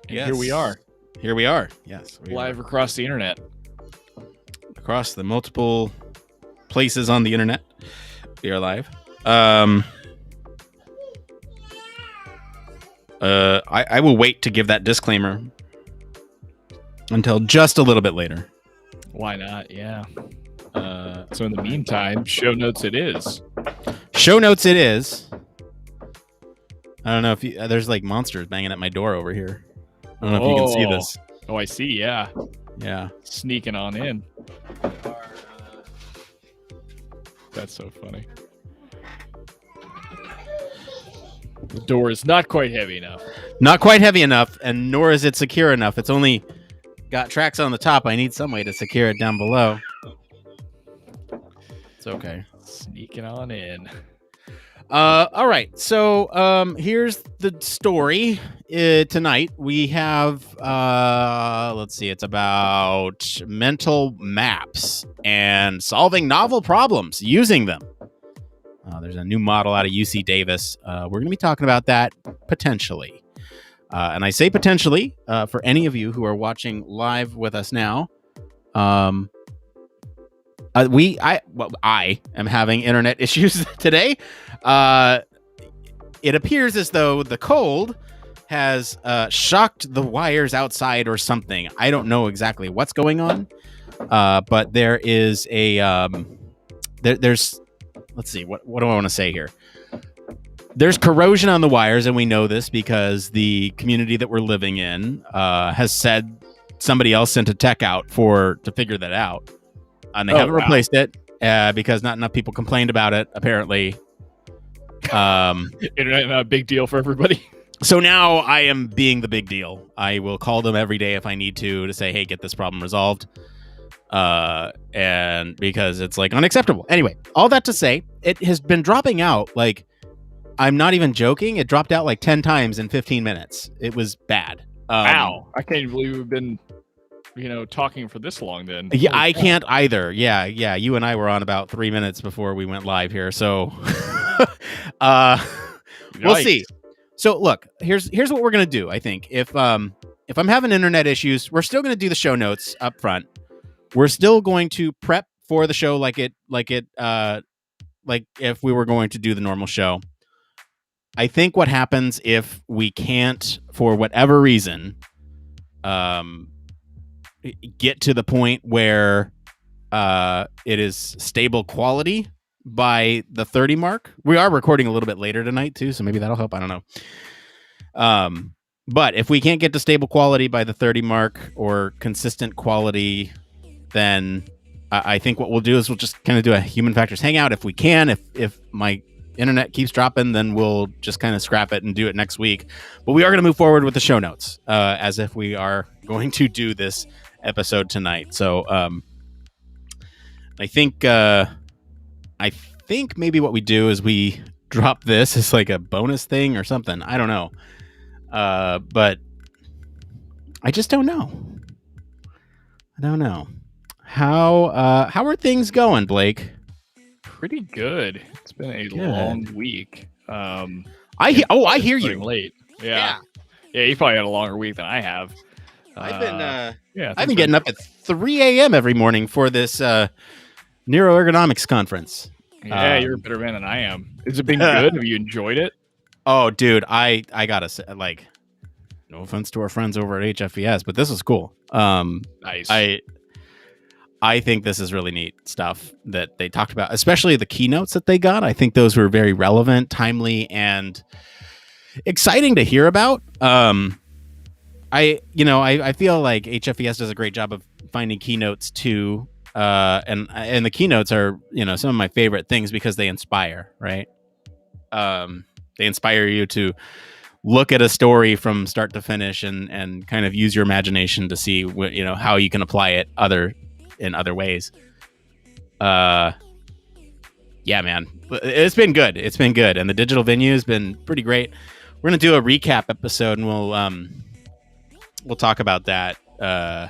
And here we are. Here we are. Yes. Live across the internet. Across the multiple places on the internet. We are live. I will wait to give that disclaimer until just a little bit later. Why not? Yeah. So in the meantime, show notes it is. Show notes it is. I don't know if you, there's like monsters banging at my door over here. I don't know if you can see this. Oh, I see. Yeah. Yeah. Sneaking on in. That's so funny. The door is not quite heavy enough. Not quite heavy enough, and nor is it secure enough. It's only got tracks on the top. I need some way to secure it down below. It's okay. Sneaking on in. All right. So here's the story. Tonight we have let's see, it's about mental maps and solving novel problems using them. There's a new model out of UC Davis. We're going to be talking about that potentially. And I say potentially for any of you who are watching live with us now. I am having internet issues today. It appears as though the cold has shocked the wires outside or something. I don't know exactly what's going on, but there is a there's let's see, what do I want to say here? There's corrosion on the wires, and we know this because the community that we're living in has said somebody else sent a tech out to figure that out. And they haven't replaced it because not enough people complained about it, apparently. Internet, not a big deal for everybody. So now I am being the big deal. I will call them every day if I need to say, hey, get this problem resolved. And because it's like unacceptable. Anyway, all that to say, it has been dropping out. Like, I'm not even joking. It dropped out like 10 times in 15 minutes. It was bad. Wow. I can't even believe we've been talking for this long then. Yeah, I can't either. Yeah. You and I were on about 3 minutes before we went live here. So we'll see. So look, here's what we're going to do. I think if I'm having internet issues, we're still going to do the show notes up front. We're still going to prep for the show like if we were going to do the normal show. I think what happens if we can't, for whatever reason, get to the point where it is stable quality by the 30 mark. We are recording a little bit later tonight too, so maybe that'll help. I don't know. But if we can't get to stable quality by the 30 mark or consistent quality, then I think what we'll do is we'll just kind of do a Human Factors Hangout if we can. If my internet keeps dropping, then we'll just kind of scrap it and do it next week. But we are going to move forward with the show notes as if we are going to do this episode tonight. So I think maybe what we do is we drop this as like a bonus thing or something. I don't know. But I just don't know. I don't know. How are things going, Blake? Pretty good. It's been a long week. I hear you. Late. Yeah. You probably had a longer week than I have. I've been getting up at 3 a.m. every morning for this neuroergonomics conference. Yeah, you're a better man than I am. Has it been good? Have you enjoyed it? Oh, dude, I gotta say, like, no offense to our friends over at HFES, but this is cool. Nice. I think this is really neat stuff that they talked about, especially the keynotes that they got. I think those were very relevant, timely, and exciting to hear about. I feel like HFES does a great job of finding keynotes too. And the keynotes are, some of my favorite things because they inspire, right? They inspire you to look at a story from start to finish and kind of use your imagination to see how you can apply it in other ways. Yeah, man, it's been good. And the digital venue has been pretty great. We're going to do a recap episode and we'll talk about that. I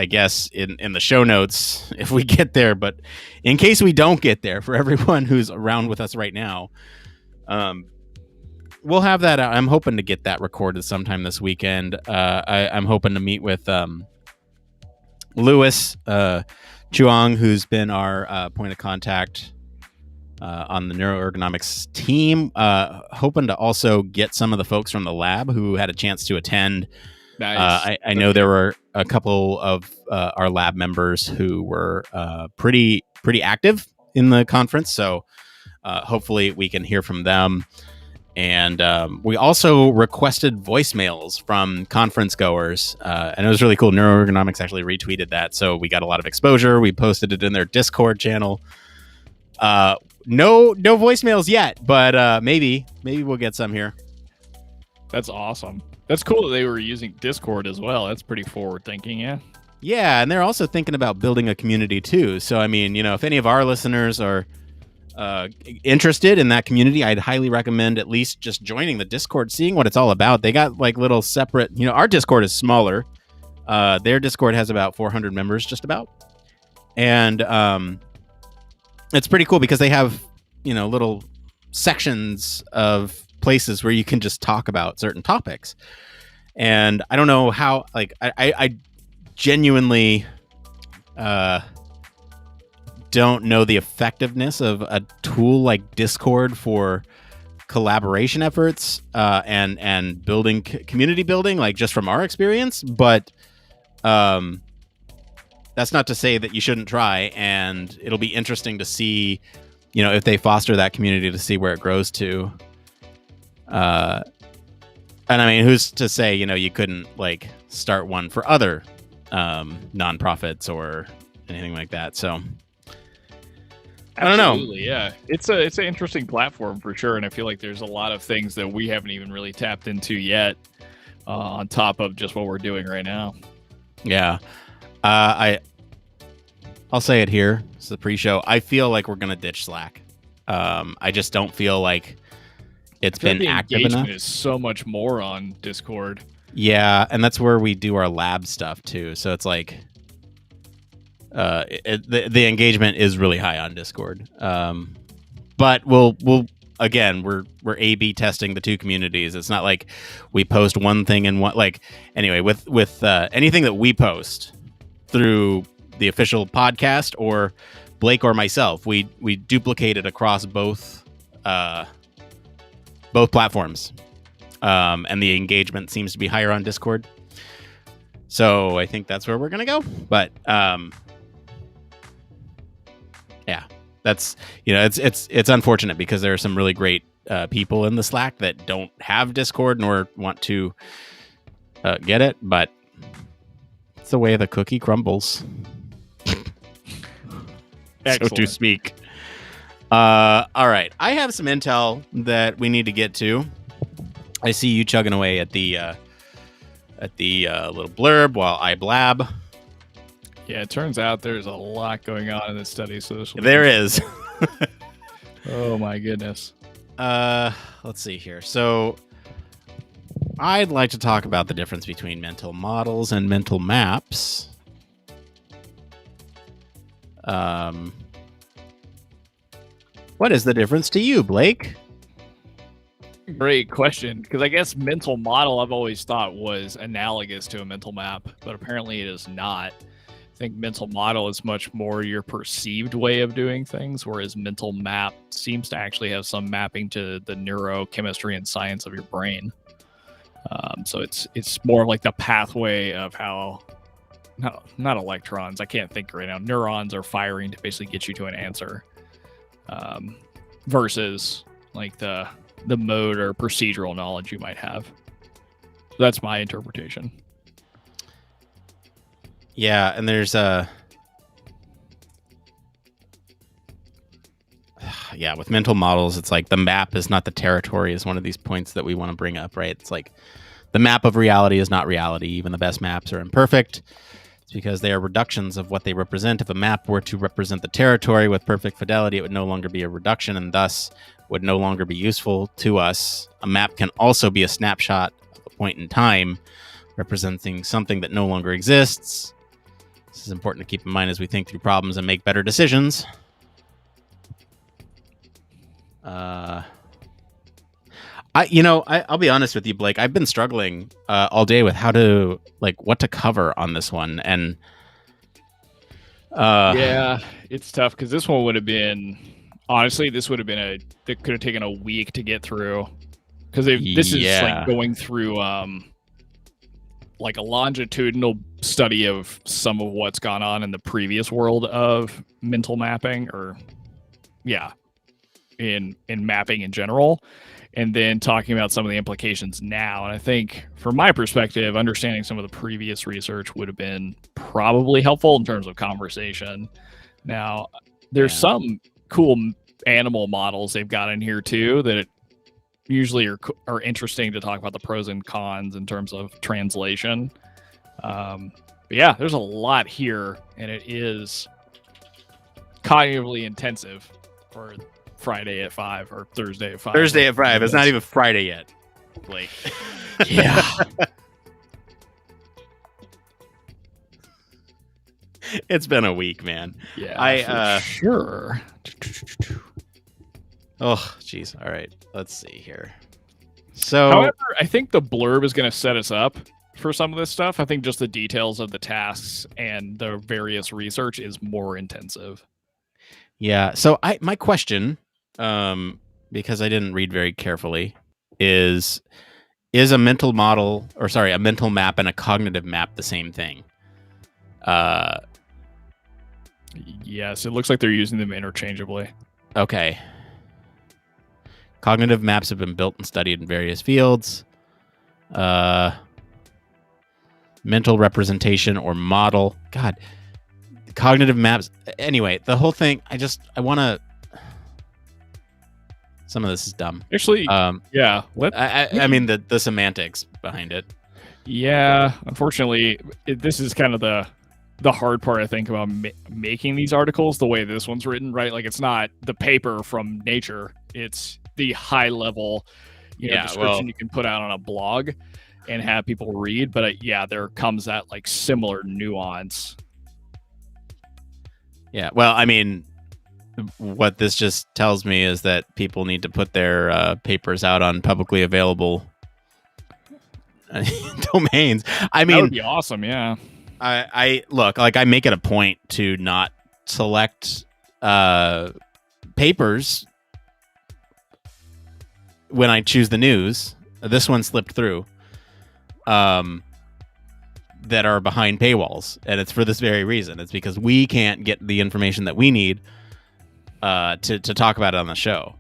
guess in the show notes if we get there, but in case we don't get there, for everyone who's around with us right now, we'll have that out. I'm hoping to get that recorded sometime this weekend. I'm hoping to meet with Lewis Chuang, who's been our point of contact on the neuroergonomics team. Hoping to also get some of the folks from the lab who had a chance to attend. Nice. I know there were a couple of our lab members who were pretty active in the conference, so hopefully we can hear from them. And we also requested voicemails from conference goers, and it was really cool. Neuroergonomics actually retweeted that, so we got a lot of exposure. We posted it in their Discord channel. No voicemails yet, but maybe we'll get some here. That's awesome. That's cool that they were using Discord as well. That's pretty forward thinking, yeah. Yeah, and they're also thinking about building a community too. So I mean, if any of our listeners are interested in that community, I'd highly recommend at least just joining the Discord, seeing what it's all about. They got like little separate, our Discord is smaller. Their Discord has about 400 members, just about. And it's pretty cool because they have, little sections of places where you can just talk about certain topics. And I don't know how, like, I genuinely don't know the effectiveness of a tool like Discord for collaboration efforts and building community building, like just from our experience. But that's not to say that you shouldn't try, and it'll be interesting to see, if they foster that community, to see where it grows to. And I mean, who's to say, you couldn't like start one for other nonprofits or anything like that. So I don't know. Absolutely, yeah. It's an interesting platform for sure, and I feel like there's a lot of things that we haven't even really tapped into yet, on top of just what we're doing right now. Yeah. I'll say it here. It's the pre-show. I feel like we're gonna ditch Slack. I just don't feel like it's been active enough. Engagement is so much more on Discord. Yeah, and that's where we do our lab stuff too. So it's like, the engagement is really high on Discord. But we'll again, we're A/B testing the two communities. It's not like we post one thing and one, like, anyway, with anything that we post through the official podcast or Blake or myself, we duplicate it across both platforms. And the engagement seems to be higher on Discord. So I think that's where we're gonna go. But yeah, that's, it's unfortunate because there are some really great people in the Slack that don't have Discord nor want to get it, but it's the way the cookie crumbles. So to speak. All right, I have some intel that we need to get to. I see you chugging away at the little blurb while I blab. Yeah, it turns out there's a lot going on in this study. So there is. Oh my goodness. Let's see here. So I'd like to talk about the difference between mental models and mental maps. What is the difference to you, Blake? Great question, because I guess mental model I've always thought was analogous to a mental map, but apparently it is not. I think mental model is much more your perceived way of doing things, whereas mental map seems to actually have some mapping to the neurochemistry and science of your brain. So it's more like the pathway of how, not electrons, I can't think right now, neurons are firing to basically get you to an answer, versus like the mode or procedural knowledge you might have. So that's my interpretation. Yeah, and there's with mental models, it's like the map is not the territory is one of these points that we want to bring up, right? It's like the map of reality is not reality. Even the best maps are imperfect. It's because they are reductions of what they represent. If a map were to represent the territory with perfect fidelity, it would no longer be a reduction and thus would no longer be useful to us. A map can also be a snapshot of a point in time, representing something that no longer exists. This is important to keep in mind as we think through problems and make better decisions. I'll be honest with you, Blake. I've been struggling all day with what to cover on this one, and yeah, it's tough because this one would have been honestly, this would have been that could have taken a week to get through because this is like going through like a longitudinal study of some of what's gone on in the previous world of mental mapping, or in mapping in general, and then talking about some of the implications now. And I think from my perspective, understanding some of the previous research would have been probably helpful in terms of conversation. Now, there's some cool animal models they've got in here too that usually are interesting to talk about the pros and cons in terms of translation. But yeah, there's a lot here, and it is cognitively intensive for Friday at 5 or Thursday at 5. Thursday at 5. It's not even Friday yet, Blake. Yeah. It's been a week, man. Yeah, sure. Oh, jeez. All right. Let's see here. So, however, I think the blurb is going to set us up for some of this stuff. I think just the details of the tasks and the various research is more intensive. Yeah. So, my question, because I didn't read very carefully, is a mental model, or sorry, a mental map and a cognitive map the same thing? Yes, it looks like they're using them interchangeably. Okay. Cognitive maps have been built and studied in various fields. Mental representation or model. God, cognitive maps. Anyway, the whole thing. I want to. Some of this is dumb. Actually, yeah. I mean the semantics behind it. Yeah, unfortunately, this is kind of the hard part, I think, about making these articles the way this one's written, right? Like, it's not the paper from Nature. It's the high level, description you can put out on a blog and have people read. But there comes that like similar nuance. Yeah. Well, I mean, what this just tells me is that people need to put their papers out on publicly available domains. I mean, that would be awesome. Yeah. I look, like, I make it a point to not select papers when I choose the news. This one slipped through, that are behind paywalls, and it's for this very reason. It's because we can't get the information that we need to talk about it on the show,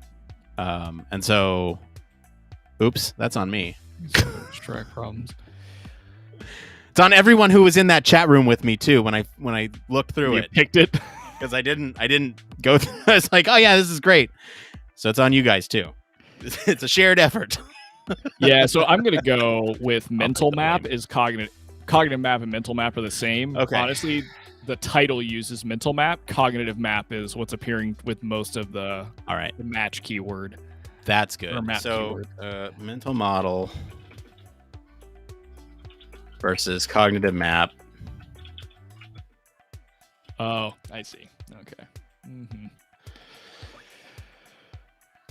and so, oops, that's on me. Track problems. It's on everyone who was in that chat room with me too. When I looked through it, picked it because I didn't go. I was like, oh yeah, this is great. So it's on you guys too. It's a shared effort. Yeah, so I'm gonna go with mental map is cognitive map and mental map are the same. Okay. Honestly, the title uses mental map. Cognitive map is what's appearing with most of the match keyword. That's good. So mental model versus cognitive map. Oh, I see. Okay. Mm-hmm.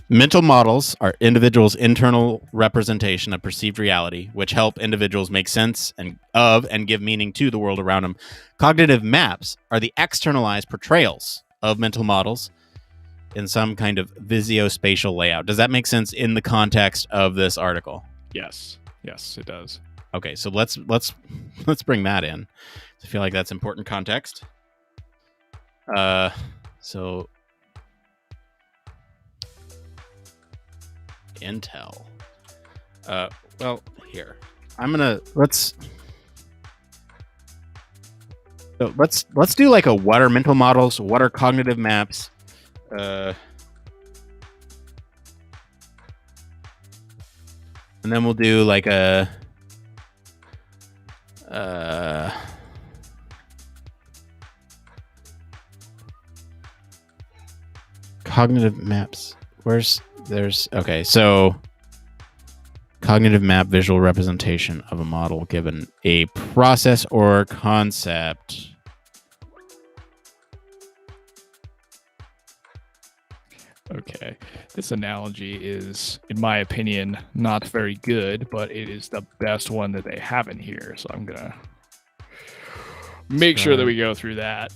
Mental models are individuals' internal representation of perceived reality, which help individuals make sense and give meaning to the world around them. Cognitive maps are the externalized portrayals of mental models in some kind of visuospatial layout. Does that make sense in the context of this article? Yes, it does. Okay, so let's bring that in. I feel like that's important context. So Intel. Well, here. Let's do like what are mental models, what are cognitive maps? And then we'll do like a cognitive maps. Okay, so cognitive map, visual representation of a model given a process or concept. Okay. Okay. This analogy is, in my opinion, not very good, but it is the best one that they have in here. So I'm going to make sure that we go through that.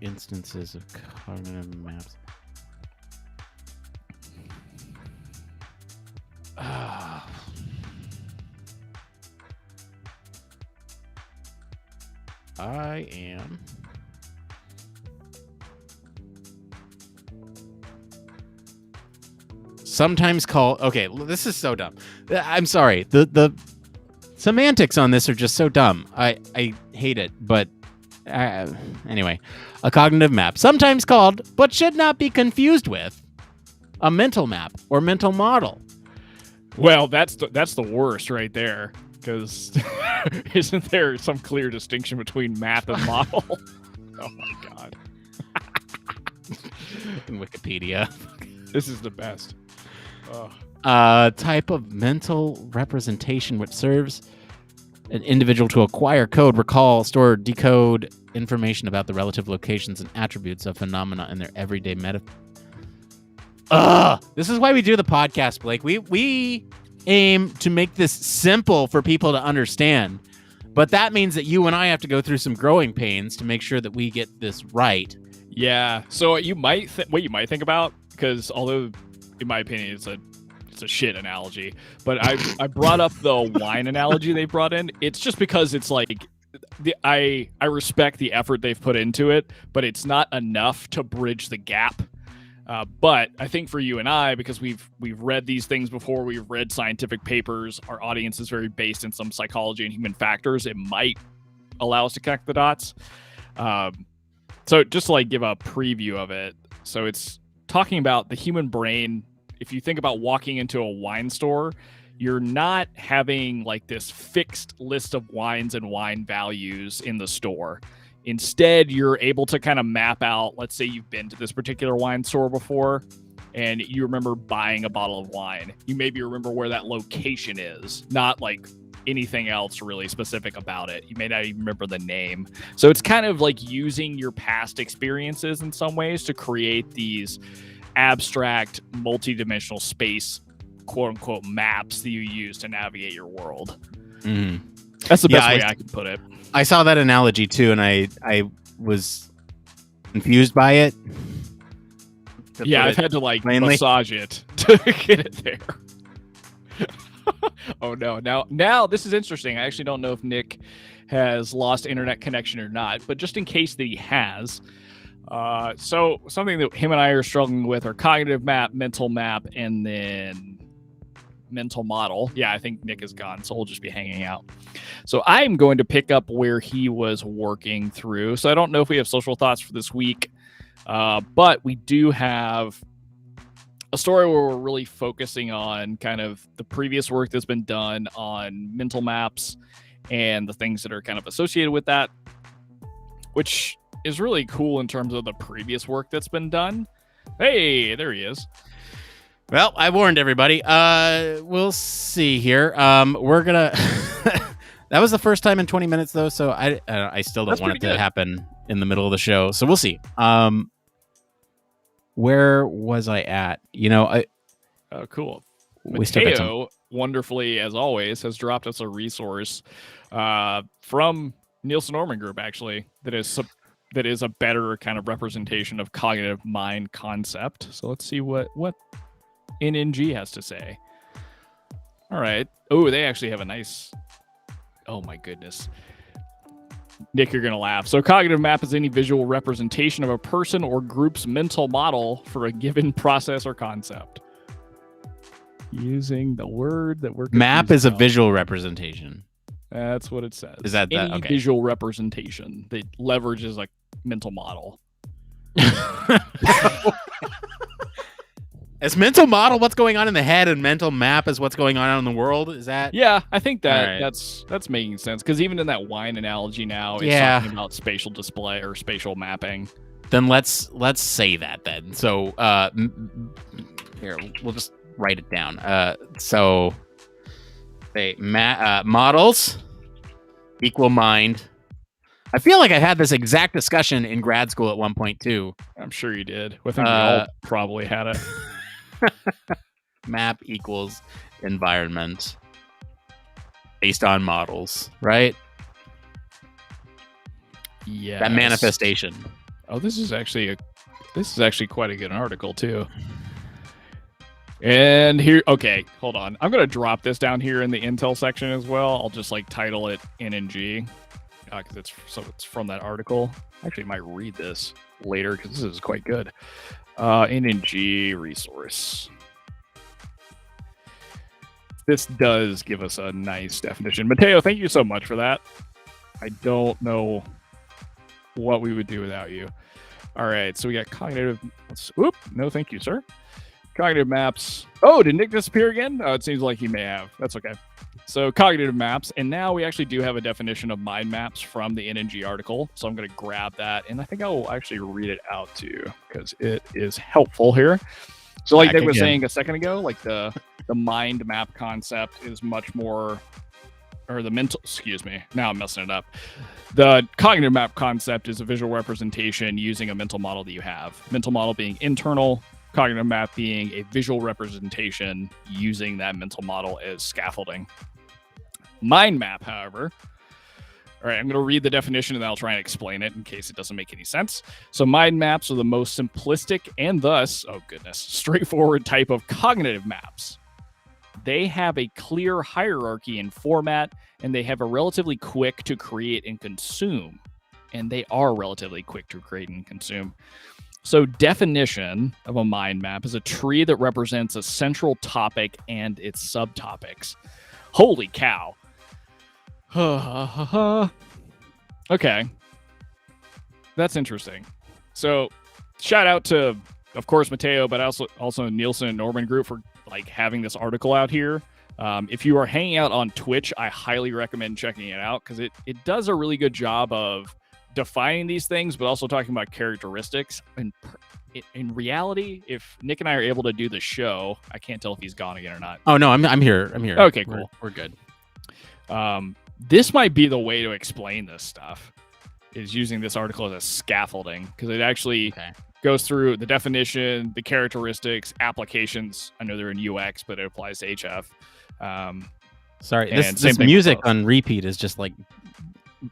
Instances of cognitive maps. I am sometimes called. Okay, this is so dumb. I'm sorry. The semantics on this are just so dumb. I hate it. But anyway, a cognitive map, sometimes called, but should not be confused with, a mental map or mental model. Well, that's the worst right there. Because isn't there some clear distinction between map and model? Oh my god. Wikipedia. This is the best. Type of mental representation which serves an individual to acquire, code, recall, store, decode information about the relative locations and attributes of phenomena in their everyday meta. This is why we do the podcast, Blake. We aim to make this simple for people to understand, but that means that you and I have to go through some growing pains to make sure that we get this right. Yeah. So what you might think about, because although in my opinion it's a shit analogy, but I brought up the wine analogy they brought in. It's just because it's like I respect the effort they've put into it, but it's not enough to bridge the gap. But I think for you and I, because we've read these things before, we've read scientific papers, our audience is very based in some psychology and human factors, it might allow us to connect the dots. So just to like give a preview of it. So it's talking about the human brain. If you think about walking into a wine store, you're not having like this fixed list of wines and wine values in the store. Instead, you're able to kind of map out, let's say you've been to this particular wine store before and you remember buying a bottle of wine. You maybe remember where that location is, not like anything else really specific about it. You may not even remember the name. So it's kind of like using your past experiences in some ways to create these abstract, multidimensional space, quote unquote, maps that you use to navigate your world. Mm. That's the best way I can put it. I saw that analogy too, and I was confused by it. Yeah, I've had to like massage it to get it there. Oh no! Now this is interesting. I actually don't know if Nick has lost internet connection or not, but just in case that he has, so something that him and I are struggling with are cognitive map, mental map, and then mental model. Yeah, I think Nick is gone, so we'll just be hanging out. So I'm going to pick up where he was working through. So I don't know if we have social thoughts for this week, but we do have a story where we're really focusing on kind of the previous work that's been done on mental maps and the things that are kind of associated with that, which is really cool in terms of the previous work that's been done. Hey, there he is. Well, I warned everybody. We'll see here. We're gonna. That was the first time in 20 minutes, though, so I still don't want it to happen in the middle of the show. So we'll see. Where was I at? Cool. We Mateo, wonderfully as always, has dropped us a resource from Nielsen Norman Group, actually, that is a better kind of representation of cognitive mind concept. So let's see what NNG has to say. All right. Oh, they actually have a nice... Oh, my goodness. Nick, you're going to laugh. So cognitive map is any visual representation of a person or group's mental model for a given process or concept. Using the word that we're... Map is a visual representation. That's what it says. Is that any okay. visual representation that leverages a mental model? Is mental model what's going on in the head, and mental map is what's going on in the world? Is that? Yeah, I think that right. that's making sense, because even in that wine analogy now, it's talking about spatial display or spatial mapping. Then let's say that then. So here, we'll just write it down. So models equal mind. I feel like I had this exact discussion in grad school at one point too. I'm sure you did. I think we all probably had it. Map equals environment based on models, right? Yeah. That manifestation. Oh, this is actually quite a good article too. And here, okay, hold on. I'm gonna drop this down here in the Intel section as well. I'll just like title it NNG because it's from that article. Actually, I might read this later because this is quite good. NNG resource. This does give us a nice definition. Mateo, thank you so much for that. I don't know what we would do without you. All right, so we got cognitive. Oop, no, thank you, sir. Cognitive maps. Oh, did Nick disappear again? Oh, it seems like he may have. That's okay. So cognitive maps, and now we actually do have a definition of mind maps from the NNG article. So I'm going to grab that, and I think I will actually read it out to you because it is helpful here. So, like Nick was saying a second ago, like the mind map concept is much more, or the mental. Excuse me. Now I'm messing it up. The cognitive map concept is a visual representation using a mental model that you have. Mental model being internal. Cognitive map being a visual representation using that mental model as scaffolding. Mind map, however, all right, I'm going to read the definition and then I'll try and explain it in case it doesn't make any sense. So mind maps are the most simplistic and thus, oh goodness, straightforward type of cognitive maps. They have a clear hierarchy and format, and they have a relatively quick to create and consume. And they are relatively quick to create and consume. So definition of a mind map is a tree that represents a central topic and its subtopics. Holy cow. Okay. That's interesting. So shout out to, of course, Mateo, but also Nielsen and Norman Group for like having this article out here. If you are hanging out on Twitch, I highly recommend checking it out because it does a really good job of defining these things, but also talking about characteristics. And in reality, if Nick and I are able to do the show, I can't tell if he's gone again or not. Oh no, I'm here. I'm here. Okay, cool. We're good. This might be the way to explain this stuff, is using this article as a scaffolding, because it actually goes through the definition, the characteristics, applications. I know they're in UX, but it applies to HF. Sorry, this music on repeat is just like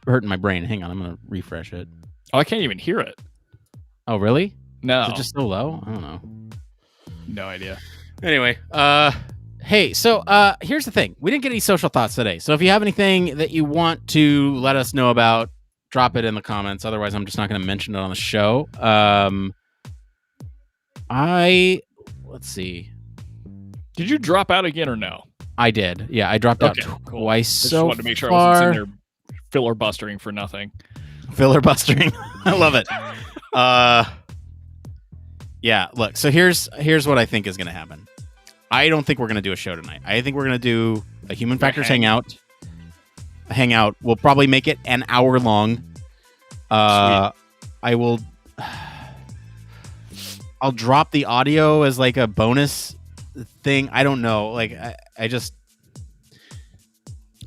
hurting my brain. Hang on, I'm gonna refresh it. Oh, I can't even hear it. Oh, really? No. Is it just so low? I don't know. No idea. Anyway, hey, so here's the thing. We didn't get any social thoughts today. So if you have anything that you want to let us know about, drop it in the comments. Otherwise, I'm just not going to mention it on the show. Let's see. Did you drop out again or no? I did. Yeah, I dropped out twice. Just wanted to make sure I wasn't sitting there filibustering for nothing. Filibustering. I love it. Yeah, look, so here's what I think is going to happen. I don't think we're going to do a show tonight. I think we're going to do a Human Factors hangout. We'll probably make it an hour long. I will. I'll drop the audio as like a bonus thing. I don't know. Like I just.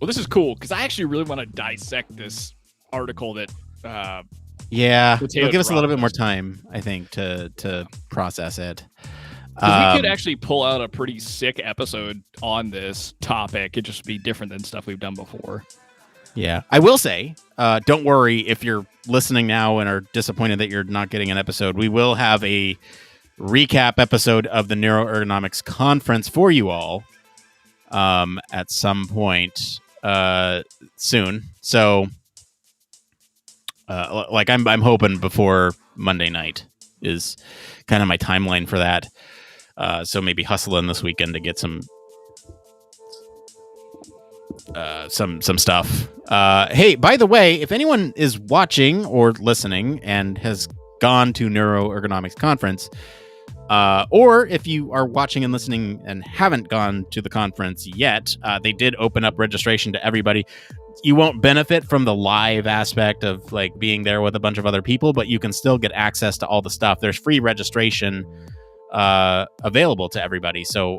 Well, this is cool because I actually really want to dissect this article that. Yeah, it'll give us a little bit more time, I think, to process it. We could actually pull out a pretty sick episode on this topic. It'd just be different than stuff we've done before. Yeah, I will say, don't worry if you're listening now and are disappointed that you're not getting an episode. We will have a recap episode of the Neuroergonomics Conference for you all at some point soon. So, like I'm hoping before Monday night is kind of my timeline for that. So maybe hustle in this weekend to get some stuff. Hey, by the way, if anyone is watching or listening and has gone to Neuroergonomics Conference, or if you are watching and listening and haven't gone to the conference yet, they did open up registration to everybody. You won't benefit from the live aspect of like being there with a bunch of other people, but you can still get access to all the stuff. There's free registration available to everybody. So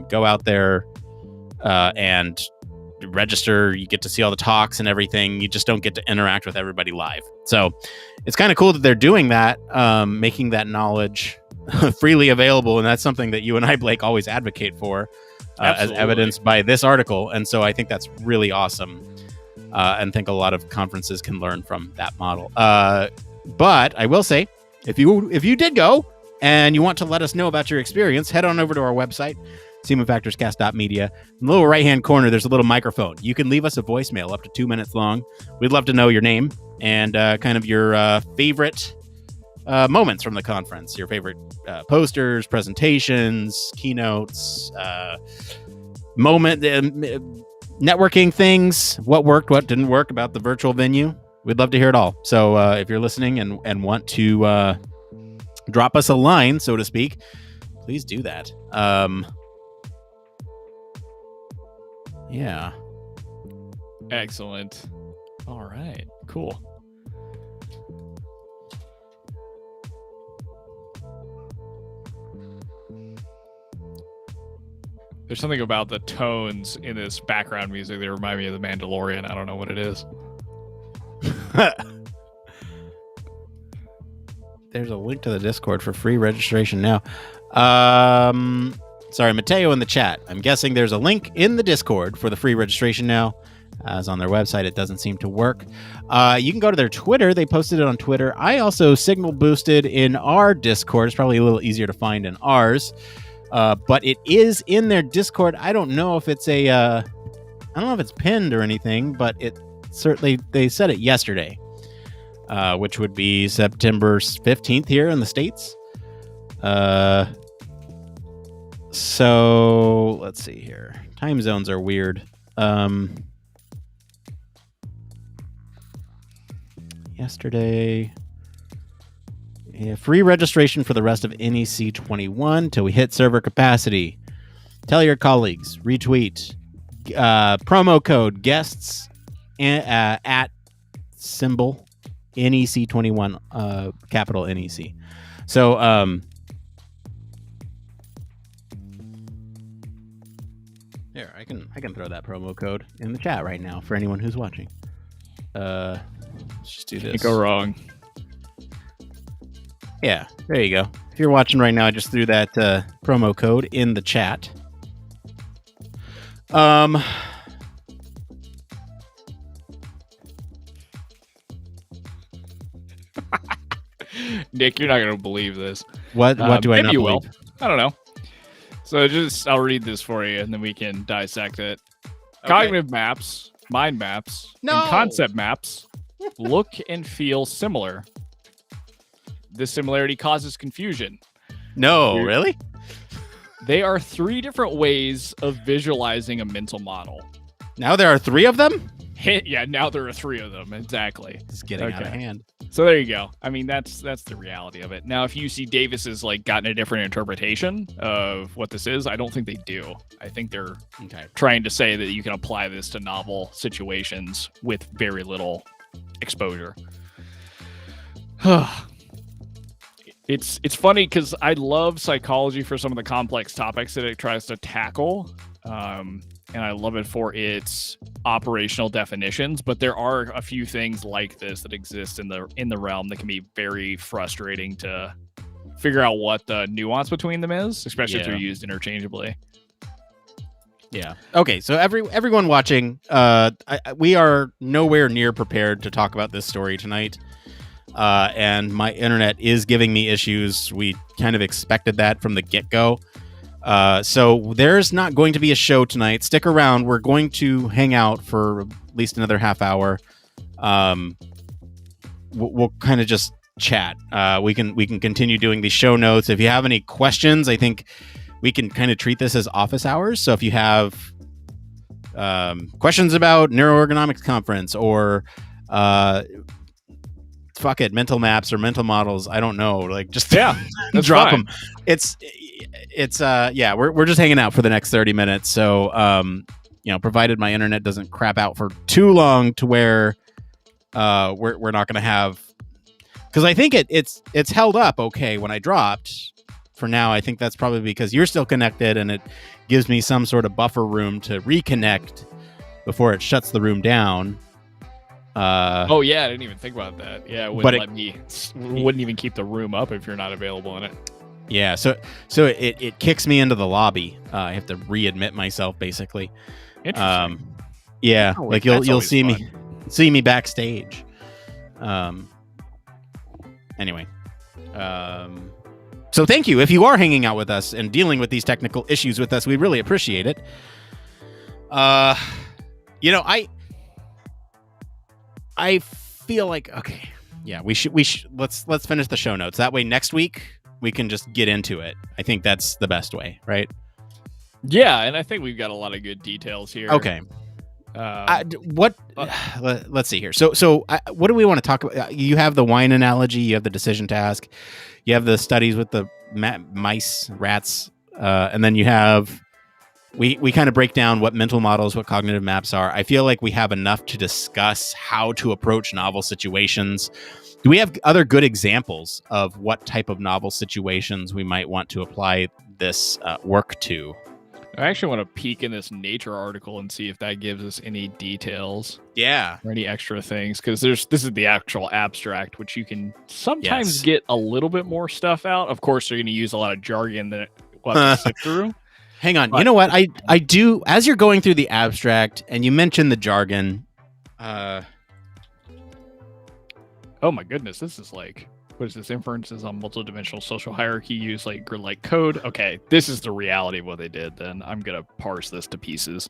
go out there and register. You get to see all the talks and everything. You just don't get to interact with everybody live. So it's kind of cool that they're doing that, making that knowledge freely available, and that's something that you and I, Blake, always advocate for, as Absolutely. evidenced by this article. And so I think that's really awesome, and think a lot of conferences can learn from that model. But I will say, if you did go and you want to let us know about your experience, head on over to our website, SeamanFactorsCast.media. In the lower right-hand corner, there's a little microphone. You can leave us a voicemail up to 2 minutes long. We'd love to know your name and kind of your favorite moments from the conference, your favorite posters, presentations, keynotes, networking things, what worked, what didn't work about the virtual venue. We'd love to hear it all. So if you're listening and want to drop us a line, so to speak, please do that. Yeah. Excellent. All right. Cool. There's something about the tones in this background music that remind me of The Mandalorian. I don't know what it is. There's a link to the Discord for free registration now. Sorry, Mateo in the chat. I'm guessing there's a link in the Discord for the free registration now. As on their website, it doesn't seem to work. You can go to their Twitter. They posted it on Twitter. I also signal boosted in our Discord. It's probably a little easier to find in ours. But it is in their Discord. I don't know if it's I don't know if it's pinned or anything, but it certainly, they said it yesterday, which would be September 15th here in the States. So let's see here. Time zones are weird. Yesterday, yeah, free registration for the rest of NEC 21 till we hit server capacity. Tell your colleagues, retweet, promo code guests at symbol NEC 21, capital NEC. So, here, I can throw that promo code in the chat right now for anyone who's watching. Let's just do this. Can't go wrong. Yeah, there you go. If you're watching right now, I just threw that promo code in the chat. Nick, you're not going to believe this. What do I maybe not you believe? will. I don't know. So I'll read this for you, and then we can dissect it. Okay. Cognitive maps, mind maps, No! and concept maps look and feel similar. This similarity causes confusion. No, really? They are three different ways of visualizing a mental model. Now there are 3 of them? Yeah, now there are 3 of them. Exactly. It's getting out of Okay. hand. So there you go. I mean, that's the reality of it. Now, if UC Davis has gotten a different interpretation of what this is, I don't think they do. I think they're Okay. trying to say that you can apply this to novel situations with very little exposure. It's funny because I love psychology for some of the complex topics that it tries to tackle. And I love it for its operational definitions, but there are a few things like this that exist in the realm that can be very frustrating to figure out what the nuance between them is, especially if they're used interchangeably. Yeah. Okay. So everyone watching, we are nowhere near prepared to talk about this story tonight, and my internet is giving me issues. We kind of expected that from the get-go. So there's not going to be a show tonight. Stick around. We're going to hang out for at least another half hour. We'll kind of just chat. We can continue doing these show notes. If you have any questions, I think we can kind of treat this as office hours. So if you have questions about Neuroergonomics Conference or mental maps or mental models, I don't know. Just that's drop fine. them. It's we're just hanging out for the next 30 minutes. So provided my internet doesn't crap out for too long to where we're not going to have, because I think it's held up okay when I dropped. For now, I think that's probably because you're still connected and it gives me some sort of buffer room to reconnect before it shuts the room down. Oh yeah, I didn't even think about that. Yeah, it wouldn't even keep the room up if you're not available in it. Yeah, so it kicks me into the lobby. I have to readmit myself basically. Interesting. Yeah, Oh, like that's you'll always see fun. see me backstage. Anyway, so thank you if you are hanging out with us and dealing with these technical issues with us. We really appreciate it. You know, I feel like okay, yeah, we should let's finish the show notes. That way next week we can just get into it. I think that's the best way, right? Yeah, and I think we've got a lot of good details here. Okay. Um, Let's see here. So what do we want to talk about? You have the wine analogy. You have the decision task. You have the studies with the mice, rats, and then you have we kind of break down what mental models, what cognitive maps are. I feel like we have enough to discuss how to approach novel situations. Do we have other good examples of what type of novel situations we might want to apply this work to? I actually want to peek in this Nature article and see if that gives us any details. Yeah. Or any extra things, because this is the actual abstract, which you can sometimes Yes. get a little bit more stuff out. Of course, they're going to use a lot of jargon that we'll have to sift through. Hang on. You know what? I do, as you're going through the abstract and you mentioned the jargon. Oh my goodness, this is like, what is this? Inferences on multidimensional social hierarchy use like grid-like code. Okay, this is the reality of what they did. Then I'm gonna parse this to pieces.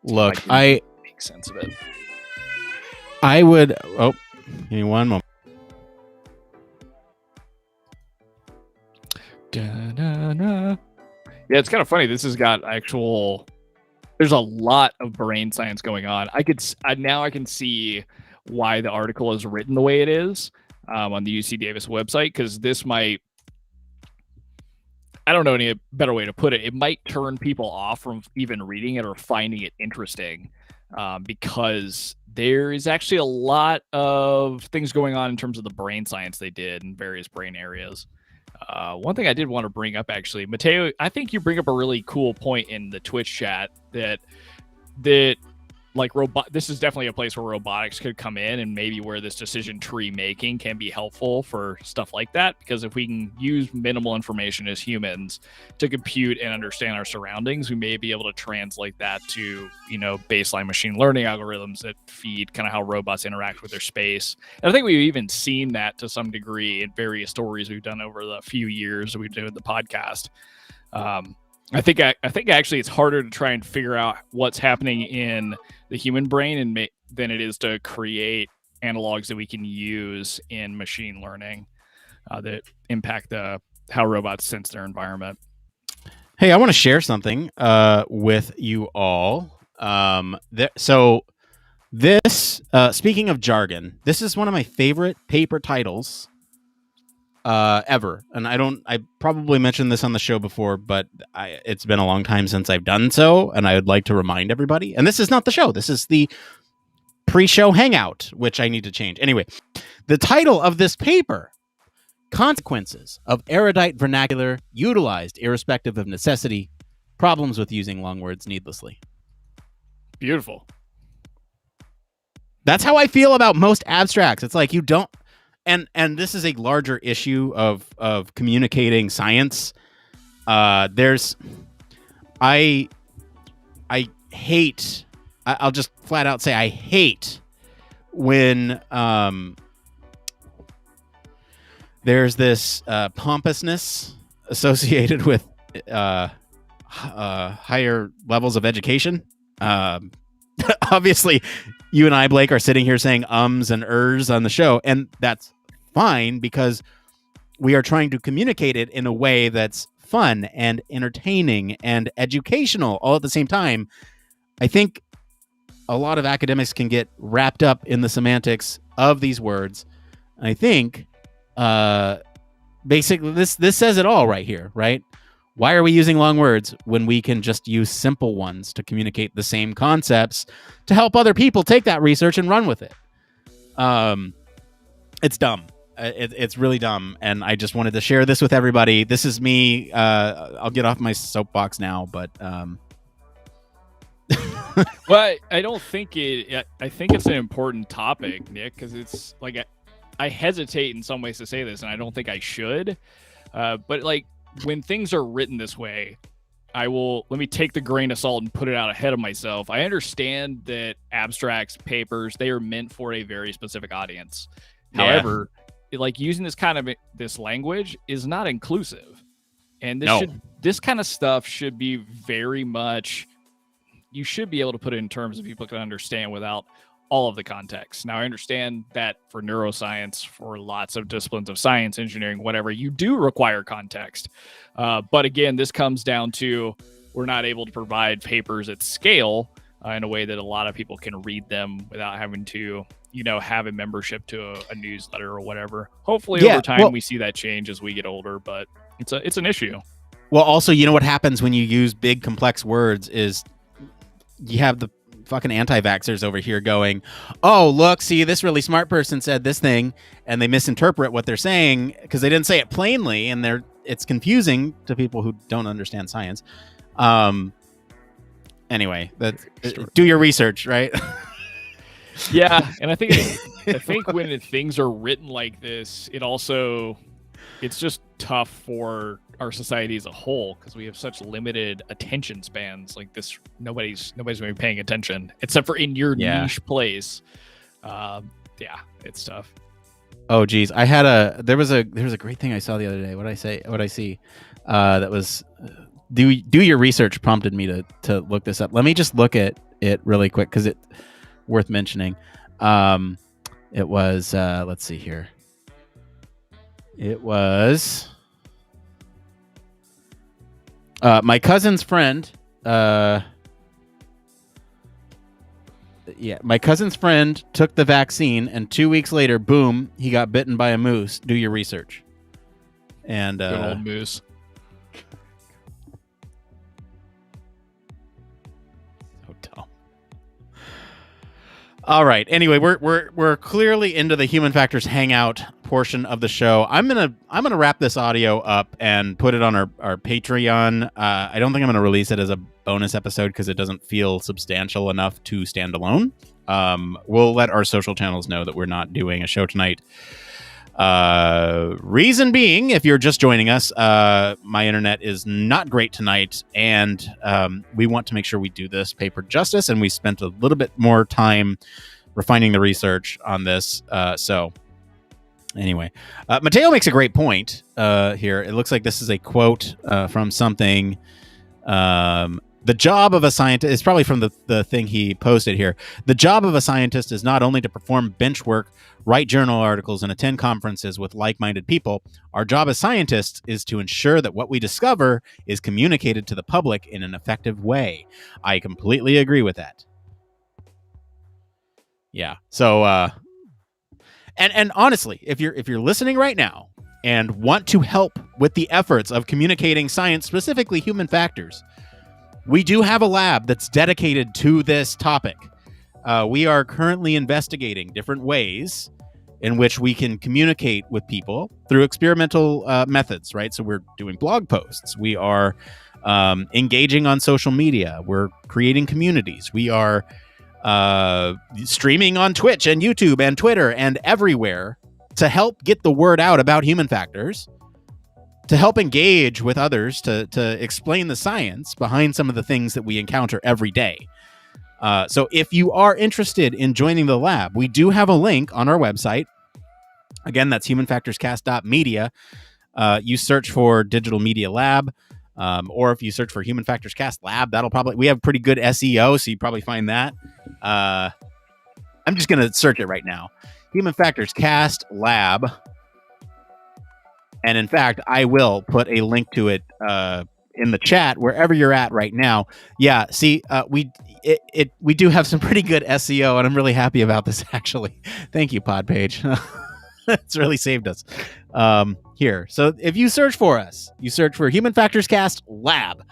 Look, I make sense of it. I would. Oh, give me one moment. Da-na-na. Yeah, it's kind of funny. This has got actual. There's a lot of brain science going on. I can see why the article is written the way it is on the UC Davis website, because this might. I don't know any better way to put it. It might turn people off from even reading it or finding it interesting, because there is actually a lot of things going on in terms of the brain science they did in various brain areas. One thing I did want to bring up, actually, Mateo, I think you bring up a really cool point in the Twitch chat that like this is definitely a place where robotics could come in, and maybe where this decision tree making can be helpful for stuff like that. Because if we can use minimal information as humans to compute and understand our surroundings, we may be able to translate that to, baseline machine learning algorithms that feed kind of how robots interact with their space. And I think we've even seen that to some degree in various stories we've done over the few years that we've done the podcast. I think actually it's harder to try and figure out what's happening in the human brain than it is to create analogs that we can use in machine learning that impact how robots sense their environment. Hey, I want to share something with you all. So this, speaking of jargon, this is one of my favorite paper titles ever. And I probably mentioned this on the show before, but it's been a long time since I've done so, and I would like to remind everybody. And this is not the show. This is the pre-show hangout, which I need to change. Anyway, the title of this paper: Consequences of Erudite Vernacular Utilized Irrespective of Necessity, Problems with Using Long Words Needlessly. Beautiful. That's how I feel about most abstracts. It's like you don't. And this is a larger issue of communicating science. I hate. I'll just flat out say I hate when there's this pompousness associated with higher levels of education. Obviously, you and I, Blake, are sitting here saying ums and ers on the show, and that's fine because we are trying to communicate it in a way that's fun and entertaining and educational all at the same time. I think a lot of academics can get wrapped up in the semantics of these words. I think basically this says it all right here, right? Why are we using long words when we can just use simple ones to communicate the same concepts to help other people take that research and run with it? It's dumb. It's really dumb. And I just wanted to share this with everybody. This is me. I'll get off my soapbox now, but Well, I don't think I think it's an important topic, Nick, because it's like I hesitate in some ways to say this, and I don't think I should. But like when things are written this way, let me take the grain of salt and put it out ahead of myself. I understand that abstracts, papers, they are meant for a very specific audience. Yeah. However, like using this language is not inclusive. And this kind of stuff should be very much, you should be able to put it in terms that people can understand without all of the context. Now, I understand that for neuroscience, for lots of disciplines of science, engineering, whatever, you do require context. But again, this comes down to we're not able to provide papers at scale in a way that a lot of people can read them without having to, have a membership to a newsletter or whatever. Hopefully over time we see that change as we get older, but it's an issue. Well, also, what happens when you use big, complex words is you have the fucking anti-vaxxers over here going, oh, look, see, this really smart person said this thing, and they misinterpret what they're saying because they didn't say it plainly, and it's confusing to people who don't understand science. Anyway, do your research, right? Yeah, and I think when things are written like this, it's just tough for our society as a whole because we have such limited attention spans. Like this, nobody's going to be paying attention except for in your niche place. It's tough. Oh geez, there was a great thing I saw the other day. What I see that was do your research prompted me to look this up. Let me just look at it really quick because it's worth mentioning. It was let's see here. It was my cousin's friend. My cousin's friend took the vaccine, and 2 weeks later, boom, he got bitten by a moose. Do your research. And good old moose. So dumb. All right. Anyway, we're clearly into the Human Factors Hangout portion of the show. I'm gonna wrap this audio up and put it on our Patreon. I don't think I'm gonna release it as a bonus episode because it doesn't feel substantial enough to stand alone. We'll let our social channels know that we're not doing a show tonight. Reason being, if you're just joining us, my internet is not great tonight, and we want to make sure we do this paper justice, and we spent a little bit more time refining the research on this. So anyway, Mateo makes a great point here. It looks like this is a quote from something. The job of a scientist is probably from the thing he posted here. The job of a scientist is not only to perform bench work, write journal articles, and attend conferences with like-minded people. Our job as scientists is to ensure that what we discover is communicated to the public in an effective way. I completely agree with that. Yeah. So, and honestly, if you're listening right now and want to help with the efforts of communicating science, specifically human factors, we do have a lab that's dedicated to this topic. We are currently investigating different ways in which we can communicate with people through experimental methods, right? So we're doing blog posts. We are engaging on social media. We're creating communities. We are streaming on Twitch and YouTube and Twitter and everywhere to help get the word out about human factors, to help engage with others, to explain the science behind some of the things that we encounter every day. So if you are interested in joining the lab, we do have a link on our website. Again, that's humanfactorscast.media. You search for Digital Media Lab, or if you search for Human Factors Cast Lab, we have pretty good SEO, so you probably find that. I'm just going to search it right now. Human Factors Cast Lab. And in fact, I will put a link to it in the chat wherever you're at right now. Yeah, see, we do have some pretty good SEO, and I'm really happy about this, actually. Thank you, Podpage. It's really saved us here. So if you search for us, you search for Human Factors Cast Lab.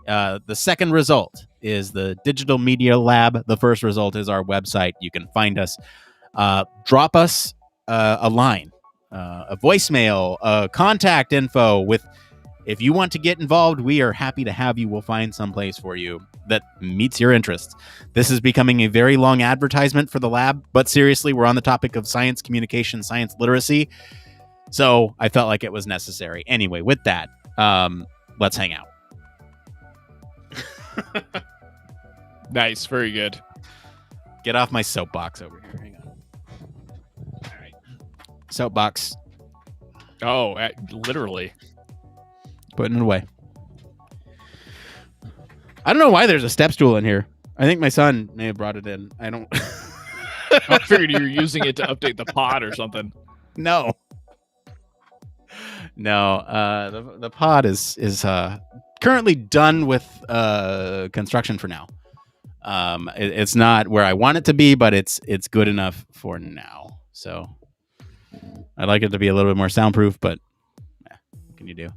The second result is the Digital Media Lab. The first result is our website. You can find us. Drop us a line. A voicemail, contact info if you want to get involved, we are happy to have you. We'll find some place for you that meets your interests. This is becoming a very long advertisement for the lab, but seriously, we're on the topic of science communication, science literacy. So I felt like it was necessary. Anyway, with that, let's hang out. Nice, very good. Get off my soapbox over here. Hang on. All right. Soapbox. Oh, literally. Putting it away. I don't know why there's a step stool in here. I think my son may have brought it in. I don't. I figured you were using it to update the pod or something. No. The pod is currently done with construction for now. It's not where I want it to be, but it's good enough for now. So I'd like it to be a little bit more soundproof, but what can you do?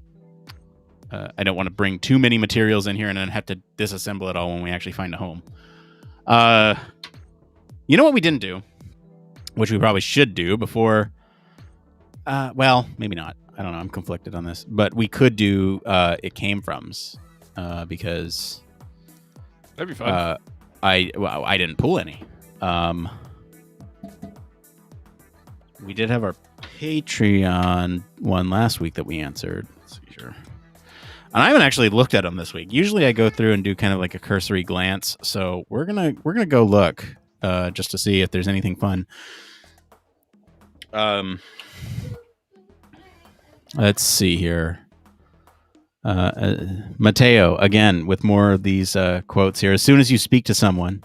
I don't want to bring too many materials in here and then have to disassemble it all when we actually find a home. You know what we didn't do, which we probably should do before. Well, maybe not. I don't know. I'm conflicted on this, but we could do It Came Froms because that'd be fun. I didn't pull any. We did have our Patreon one last week that we answered. Let's see here. And I haven't actually looked at them this week. Usually I go through and do kind of like a cursory glance. So we're gonna go look just to see if there's anything fun. Let's see here. Mateo, again, with more of these quotes here. As soon as you speak to someone,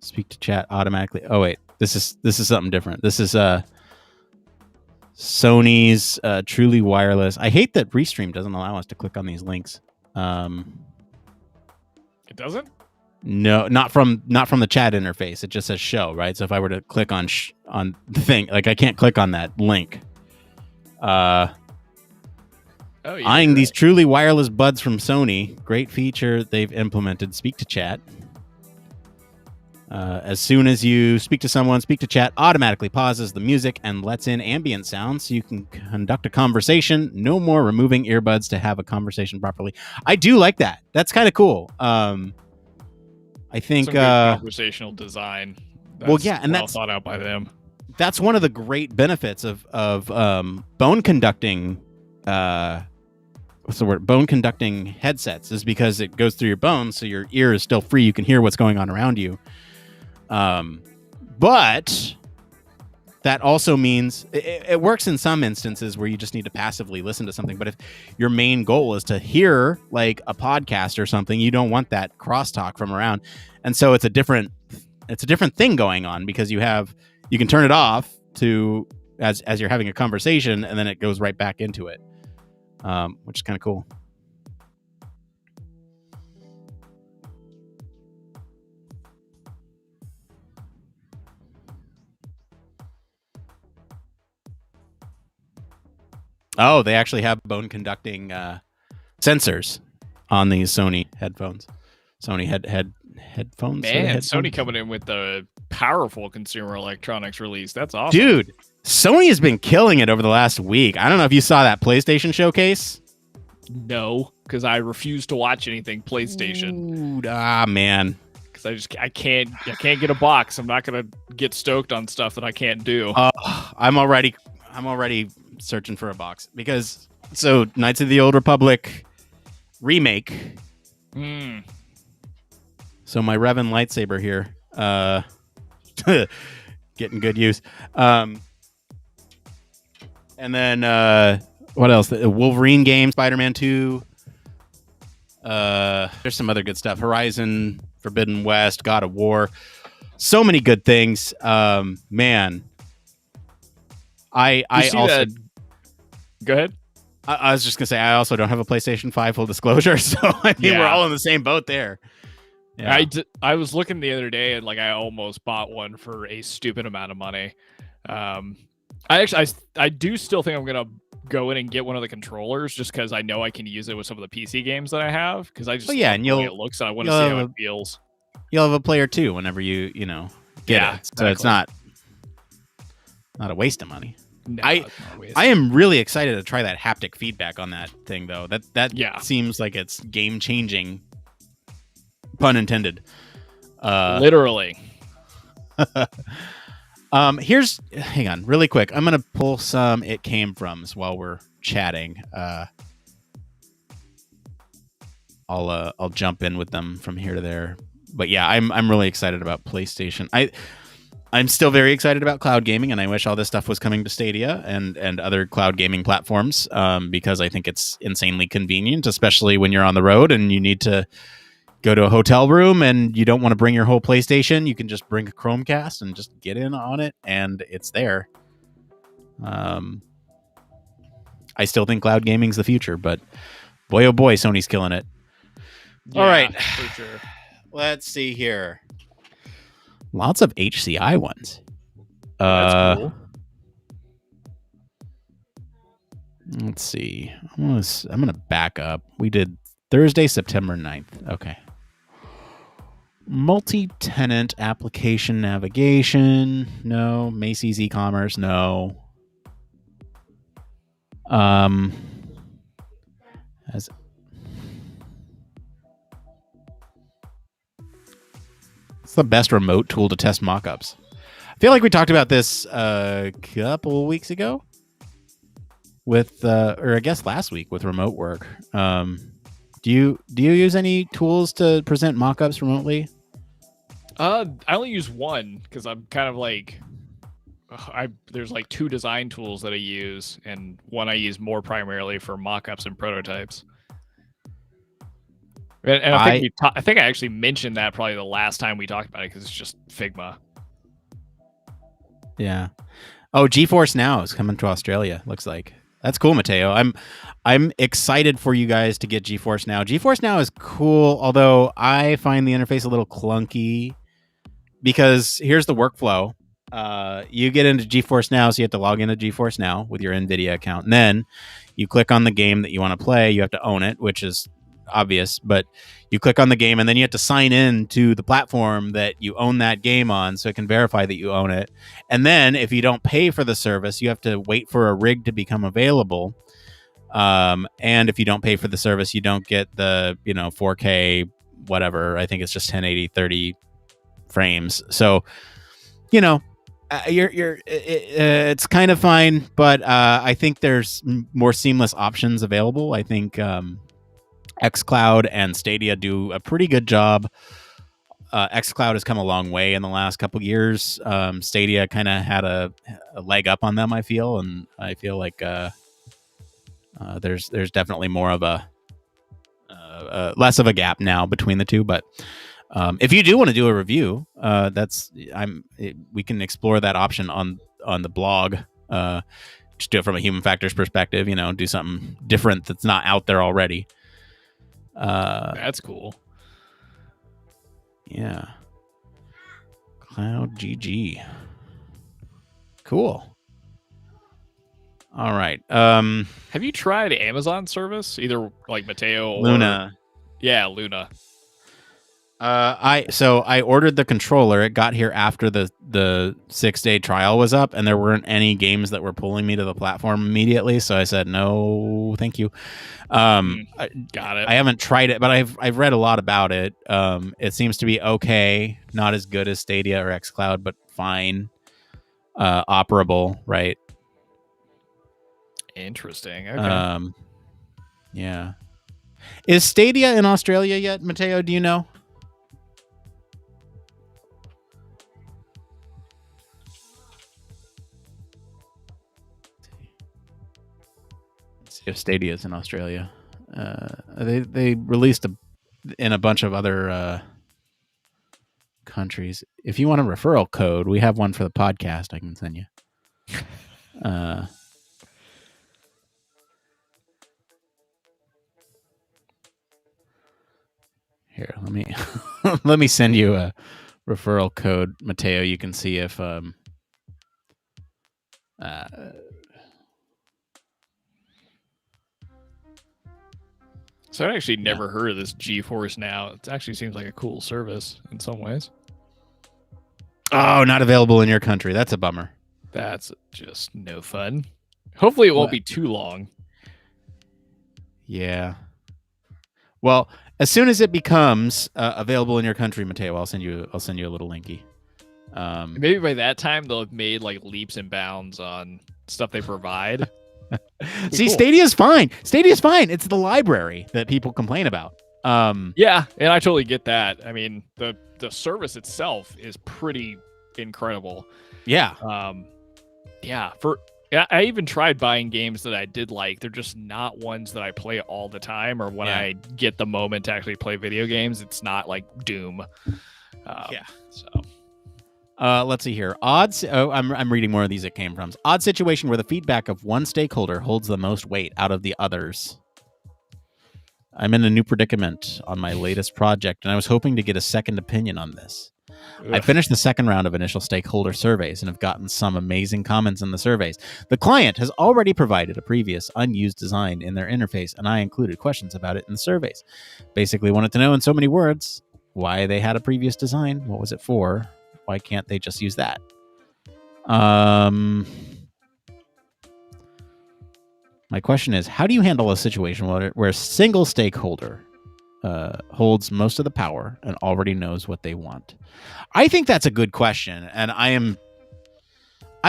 speak to chat automatically. Oh, wait. This is something different. This is Sony's truly wireless. I hate that Restream doesn't allow us to click on these links. It doesn't? No, not from the chat interface. It just says show, right? So if I were to click on the thing, like I can't click on that link. Eyeing these truly wireless buds from Sony. Great feature they've implemented. Speak to chat. As soon as you speak to someone, speak to chat automatically pauses the music and lets in ambient sounds so you can conduct a conversation. No more removing earbuds to have a conversation properly. I do like that. That's kind of cool. I think some good conversational design. That's that's thought out by them. That's one of the great benefits of bone conducting. What's the word? Bone conducting headsets is because it goes through your bones, so your ear is still free. You can hear what's going on around you. But that also means it works in some instances where you just need to passively listen to something. But if your main goal is to hear like a podcast or something, you don't want that crosstalk from around. And so it's a different thing going on because you can turn it off to as you're having a conversation, and then it goes right back into it, which is kind of cool. Oh, they actually have bone conducting sensors on these Sony headphones. Sony headphones. Man, Sony coming in with the powerful consumer electronics release. That's awesome. Dude, Sony has been killing it over the last week. I don't know if you saw that PlayStation showcase. No, because I refuse to watch anything PlayStation. Dude, man. Because I can't get a box. I'm not gonna get stoked on stuff that I can't do. I'm already searching for a box because Knights of the Old Republic remake. So my Revan lightsaber here, getting good use. And then what else? The Wolverine game, Spider-Man 2. There's some other good stuff. Horizon Forbidden West, God of War. So many good things. Man. I also that? Go ahead. I was just gonna say I also don't have a PlayStation 5, full disclosure, so I mean we're all in the same boat there. Yeah. I was looking the other day and like I almost bought one for a stupid amount of money. I do still think I'm gonna go in and get one of the controllers just because I know I can use it with some of the PC games that I have because I just and it looks and I want to see how it feels. You'll have a player too whenever you get it, exactly. So it's not a waste of money. No, I am really excited to try that haptic feedback on that thing though. That seems like it's game changing. Pun intended. Literally. Hang on, really quick. I'm gonna pull some It Came Froms while we're chatting. I'll jump in with them from here to there. But yeah, I'm really excited about PlayStation. I'm still very excited about cloud gaming, and I wish all this stuff was coming to Stadia and other cloud gaming platforms, because I think it's insanely convenient, especially when you're on the road and you need to go to a hotel room and you don't want to bring your whole PlayStation. You can just bring a Chromecast and just get in on it, and it's there. I still think cloud gaming's the future, but boy, oh boy, Sony's killing it. Yeah, All right. for sure. Let's see here. Lots of HCI ones. That's cool. Let's see. I'm gonna back up. We did Thursday, September 9th. Okay. Multi-tenant application navigation. No. Macy's e-commerce. No. As it's the best remote tool to test mockups. I feel like we talked about this a couple of weeks ago with, or I guess last week with remote work. Do you use any tools to present mockups remotely? I only use one because I'm kind of like, there's like two design tools that I use, and one I use more primarily for mockups and prototypes. And I think I actually mentioned that probably the last time we talked about it because it's just Figma. Yeah. Oh, GeForce Now is coming to Australia. Looks like that's cool, Mateo. I'm excited for you guys to get GeForce Now. GeForce Now is cool, although I find the interface a little clunky because here's the workflow. You get into GeForce Now, so you have to log into GeForce Now with your NVIDIA account, and then you click on the game that you want to play. You have to own it, which is obvious, but you click on the game and then you have to sign in to the platform that you own that game on so it can verify that you own it. And then if you don't pay for the service, you have to wait for a rig to become available. And if you don't pay for the service, you don't get the 4K whatever. I think it's just 1080 30 frames. So it's kind of fine, but I think there's more seamless options available. I think xCloud and Stadia do a pretty good job. xCloud has come a long way in the last couple years. Stadia kind of had a leg up on them, I feel, and I feel like there's definitely more of a less of a gap now between the two. But if you do want to do a review, we can explore that option on the blog. Just do it from a human factors perspective. Do something different that's not out there already. That's cool. Yeah. Cloud GG. Cool. All right. Have you tried Amazon service? Either like Mateo or Luna. Yeah, Luna. I ordered the controller. It got here after the 6-day trial was up, and there weren't any games that were pulling me to the platform immediately. So I said no, thank you. Got it. I haven't tried it, but I've read a lot about it. It seems to be okay, not as good as Stadia or xCloud, but fine, operable, right? Interesting. Okay. Yeah. Is Stadia in Australia yet, Mateo? Do you know? If Stadia is in Australia, they released in a bunch of other countries. If you want a referral code, we have one for the podcast. I can send you. Here, let me send you a referral code, Mateo. You can see if So I actually never heard of this GeForce Now. It actually seems like a cool service in some ways. Oh, not available in your country. That's a bummer. That's just no fun. Hopefully it won't be too long. Yeah. Well, as soon as it becomes available in your country, Mateo, I'll send you a little linky. Maybe by that time they'll have made like leaps and bounds on stuff they provide. See, Cool. Stadia's fine. Stadia's fine. It's the library that people complain about. Yeah, and I totally get that. I mean, the service itself is pretty incredible. Yeah. I even tried buying games that I did like. They're just not ones that I play all the time, or when I get the moment to actually play video games. It's not like Doom. So Let's see here. I'm reading more of these it came from. Odd situation where the feedback of one stakeholder holds the most weight out of the others. I'm in a new predicament on my latest project, and I was hoping to get a second opinion on this. I finished the second round of initial stakeholder surveys and have gotten some amazing comments in the surveys. The client has already provided a previous unused design in their interface, and I included questions about it in the surveys. Basically wanted to know in so many words why they had a previous design, what was it for, why can't they just use that? My question is, how do you handle a situation where a single stakeholder holds most of the power and already knows what they want? I think that's a good question, and I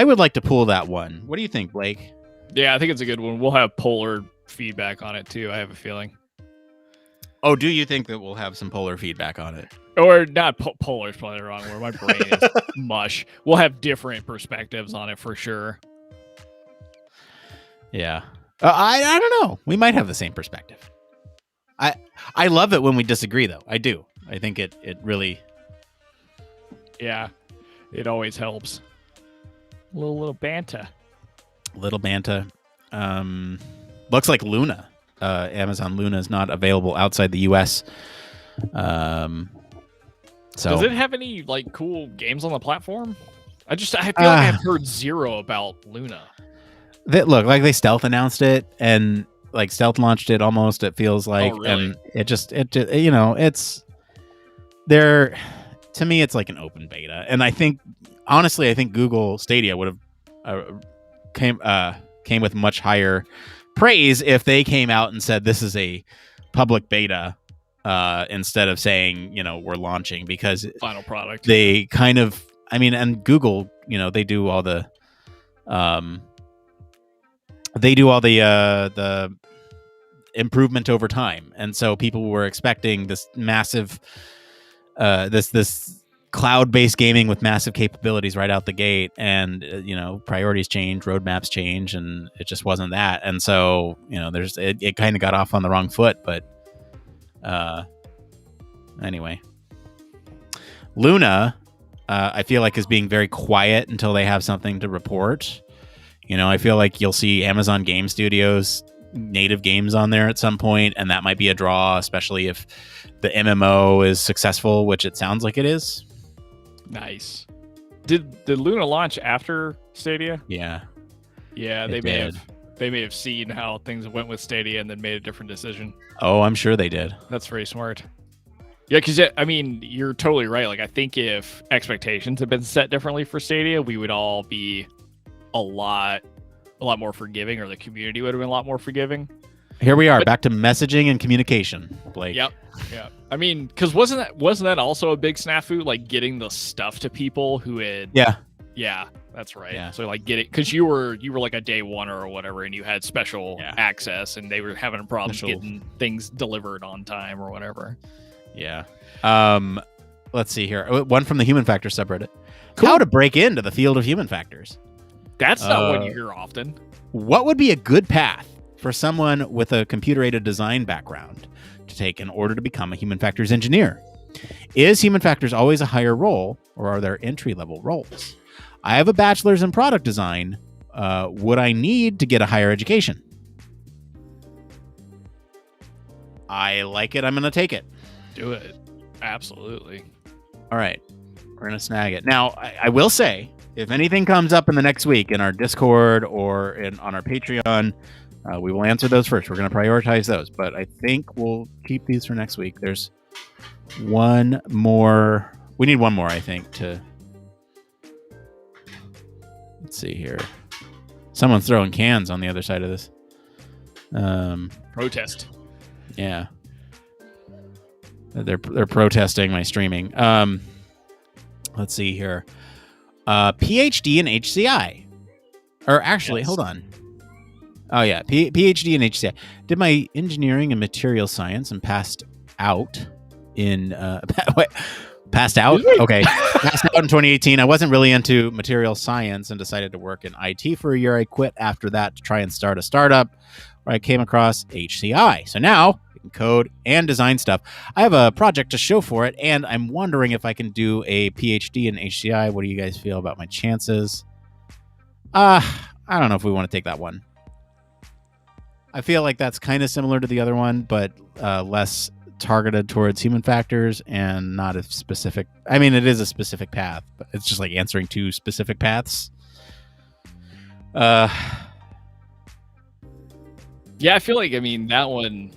would like to pull that one. What do you think, Blake? yeah, I think it's a good one. We'll have polar feedback on it too. I have a feeling. Oh, do you think that we'll have some polar feedback on it? Or not, polar is probably the wrong word. My brain is mush. We'll have different perspectives on it for sure. Yeah. I don't know. We might have the same perspective. I love it when we disagree, though. I do. I think it really... Yeah, it always helps. Little banter. Little banter. Looks like Luna. Amazon Luna is not available outside the U.S. So does it have any like cool games on the platform? I feel like I've heard zero about Luna. Look, like they stealth announced it and like stealth launched it almost. It feels like, really? And it just it's there. To me, it's like an open beta, and I think Google Stadia would have came with much higher praise if they came out and said this is a public beta instead of saying we're launching, because Final product. They kind of, and Google, they do all the the improvement over time, and so people were expecting this massive this cloud-based gaming with massive capabilities right out the gate, and priorities change, roadmaps change, and it just wasn't that. And so it kind of got off on the wrong foot. But anyway, Luna I feel like is being very quiet until they have something to report. I feel like you'll see Amazon Game Studios native games on there at some point, and that might be a draw, especially if the MMO is successful, which it sounds like it is. Nice. Did Luna launch after Stadia? Yeah. Yeah, they may have seen how things went with Stadia and then made a different decision. Oh, I'm sure they did. That's very smart. Yeah, because you're totally right. Like, I think if expectations had been set differently for Stadia, we would all be a lot more forgiving, or the community would have been a lot more forgiving. Here we are, back to messaging and communication, Blake. Yep. Because wasn't that also a big snafu, like getting the stuff to people who had? Yeah, that's right. Yeah. So like because you were like a day one or whatever, and you had special access, and they were having problems getting things delivered on time or whatever. Yeah. Let's see here. One from the Human Factor subreddit. Cool. How to break into the field of human factors. That's not one you hear often. What would be a good path for someone with a computer-aided design background to take in order to become a human factors engineer? Is human factors always a higher role, or are there entry-level roles? I have a bachelor's in product design. Would I need to get a higher education? I like it. I'm going to take it. Do it. Absolutely. All right. We're going to snag it. Now, I will say, if anything comes up in the next week in our Discord or on our Patreon, we will answer those first. We're going to prioritize those, but I think we'll keep these for next week. There's one more. We need one more, I think, to... Let's see here. Someone's throwing cans on the other side of this. Protest. Yeah. They're protesting my streaming. let's see here. PhD in HCI. Or actually, Yes. hold on. Oh, yeah. PhD in HCI. Did my engineering and material science and passed out in... wait, passed out? Really? Okay. Passed out in 2018. I wasn't really into material science and decided to work in IT for a year. I quit after that to try and start a startup where I came across HCI. So now I can code and design stuff. I have a project to show for it, and I'm wondering if I can do a PhD in HCI. What do you guys feel about my chances? I don't know if we want to take that one. I feel like that's kind of similar to the other one, but less targeted towards human factors and not a specific... I mean, it is a specific path, but it's just like answering two specific paths. Yeah, I feel like, I mean, that one,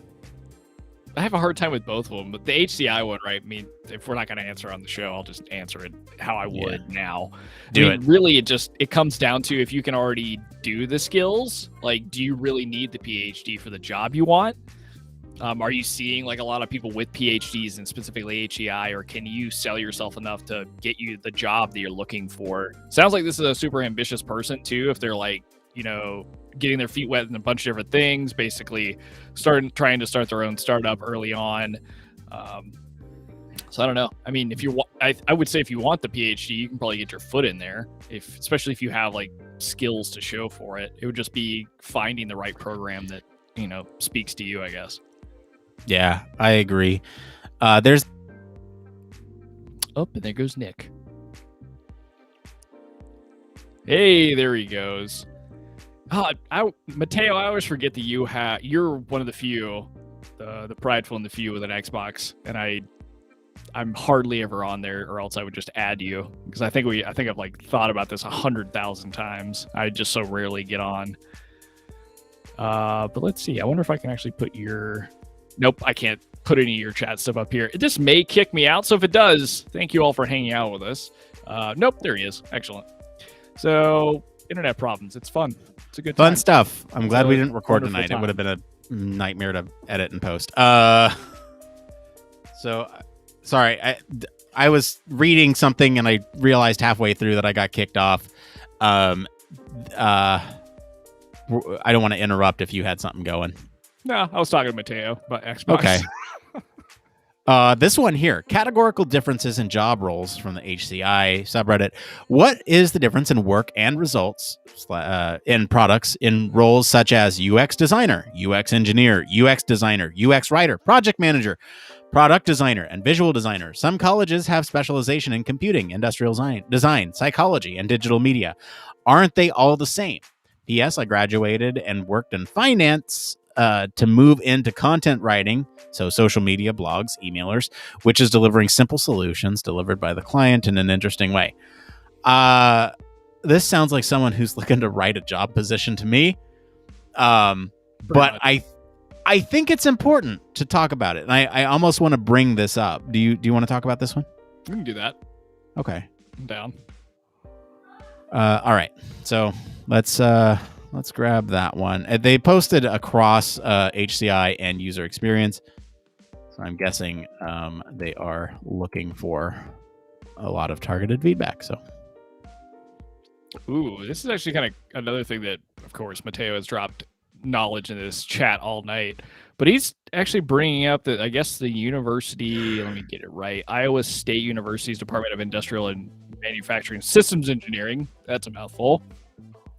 I have a hard time with both of them, but the HCI one, right? I mean, if we're not going to answer on the show, I'll just answer it how I would now. Do it. Really, it comes down to if you can already do the skills, like, do you really need the PhD for the job you want? Are you seeing like a lot of people with PhDs and specifically HCI, or can you sell yourself enough to get you the job that you're looking for? Sounds like this is a super ambitious person too, if they're like, you know, getting their feet wet in a bunch of different things, basically trying to start their own startup early on. So I don't know. I mean, if you I would say if you want the PhD, you can probably get your foot in there, especially if you have like skills to show for it. It would just be finding the right program that, you know, speaks to you, I guess. Yeah, I agree. There's... Oh, and there goes Nick. Hey, there he goes. Mateo, I always forget that you're one of the few, the prideful and the few with an Xbox, and I'm hardly ever on there, or else I would just add you, because I think I've like thought about this 100,000 times. I just so rarely get on. But let's see. I wonder if I can actually put your... Nope, I can't put any of your chat stuff up here. This may kick me out, so if it does, thank you all for hanging out with us. Nope, there he is. Excellent. So, internet problems. It's fun. It's a good time. Fun stuff. I'm glad we didn't record wonderful tonight. time. It would have been a nightmare to edit and post. So, sorry. I was reading something and I realized halfway through that I got kicked off. I don't want to interrupt if you had something going. No, I was talking to Mateo about Xbox. Okay. This one here, categorical differences in job roles from the HCI subreddit. What is the difference in work and results in products in roles such as UX designer, UX engineer, UX designer, UX writer, project manager, product designer, and visual designer? Some colleges have specialization in computing, industrial design, psychology, and digital media. Aren't they all the same? P.S. I graduated and worked in finance to move into content writing, so social media, blogs, emailers, which is delivering simple solutions delivered by the client in an interesting way. This sounds like someone who's looking to write a job position to me. But I think it's important to talk about it. And I almost want to bring this up. Do you want to talk about this one? We can do that. Okay. I'm down. All right. So let's grab that one. They posted across HCI and user experience. So I'm guessing they are looking for a lot of targeted feedback. So, ooh, this is actually kind of another thing that, of course, Mateo has dropped knowledge in this chat all night. But he's actually bringing up that, I guess, the university, let me get it right, Iowa State University's Department of Industrial and Manufacturing Systems Engineering. That's a mouthful.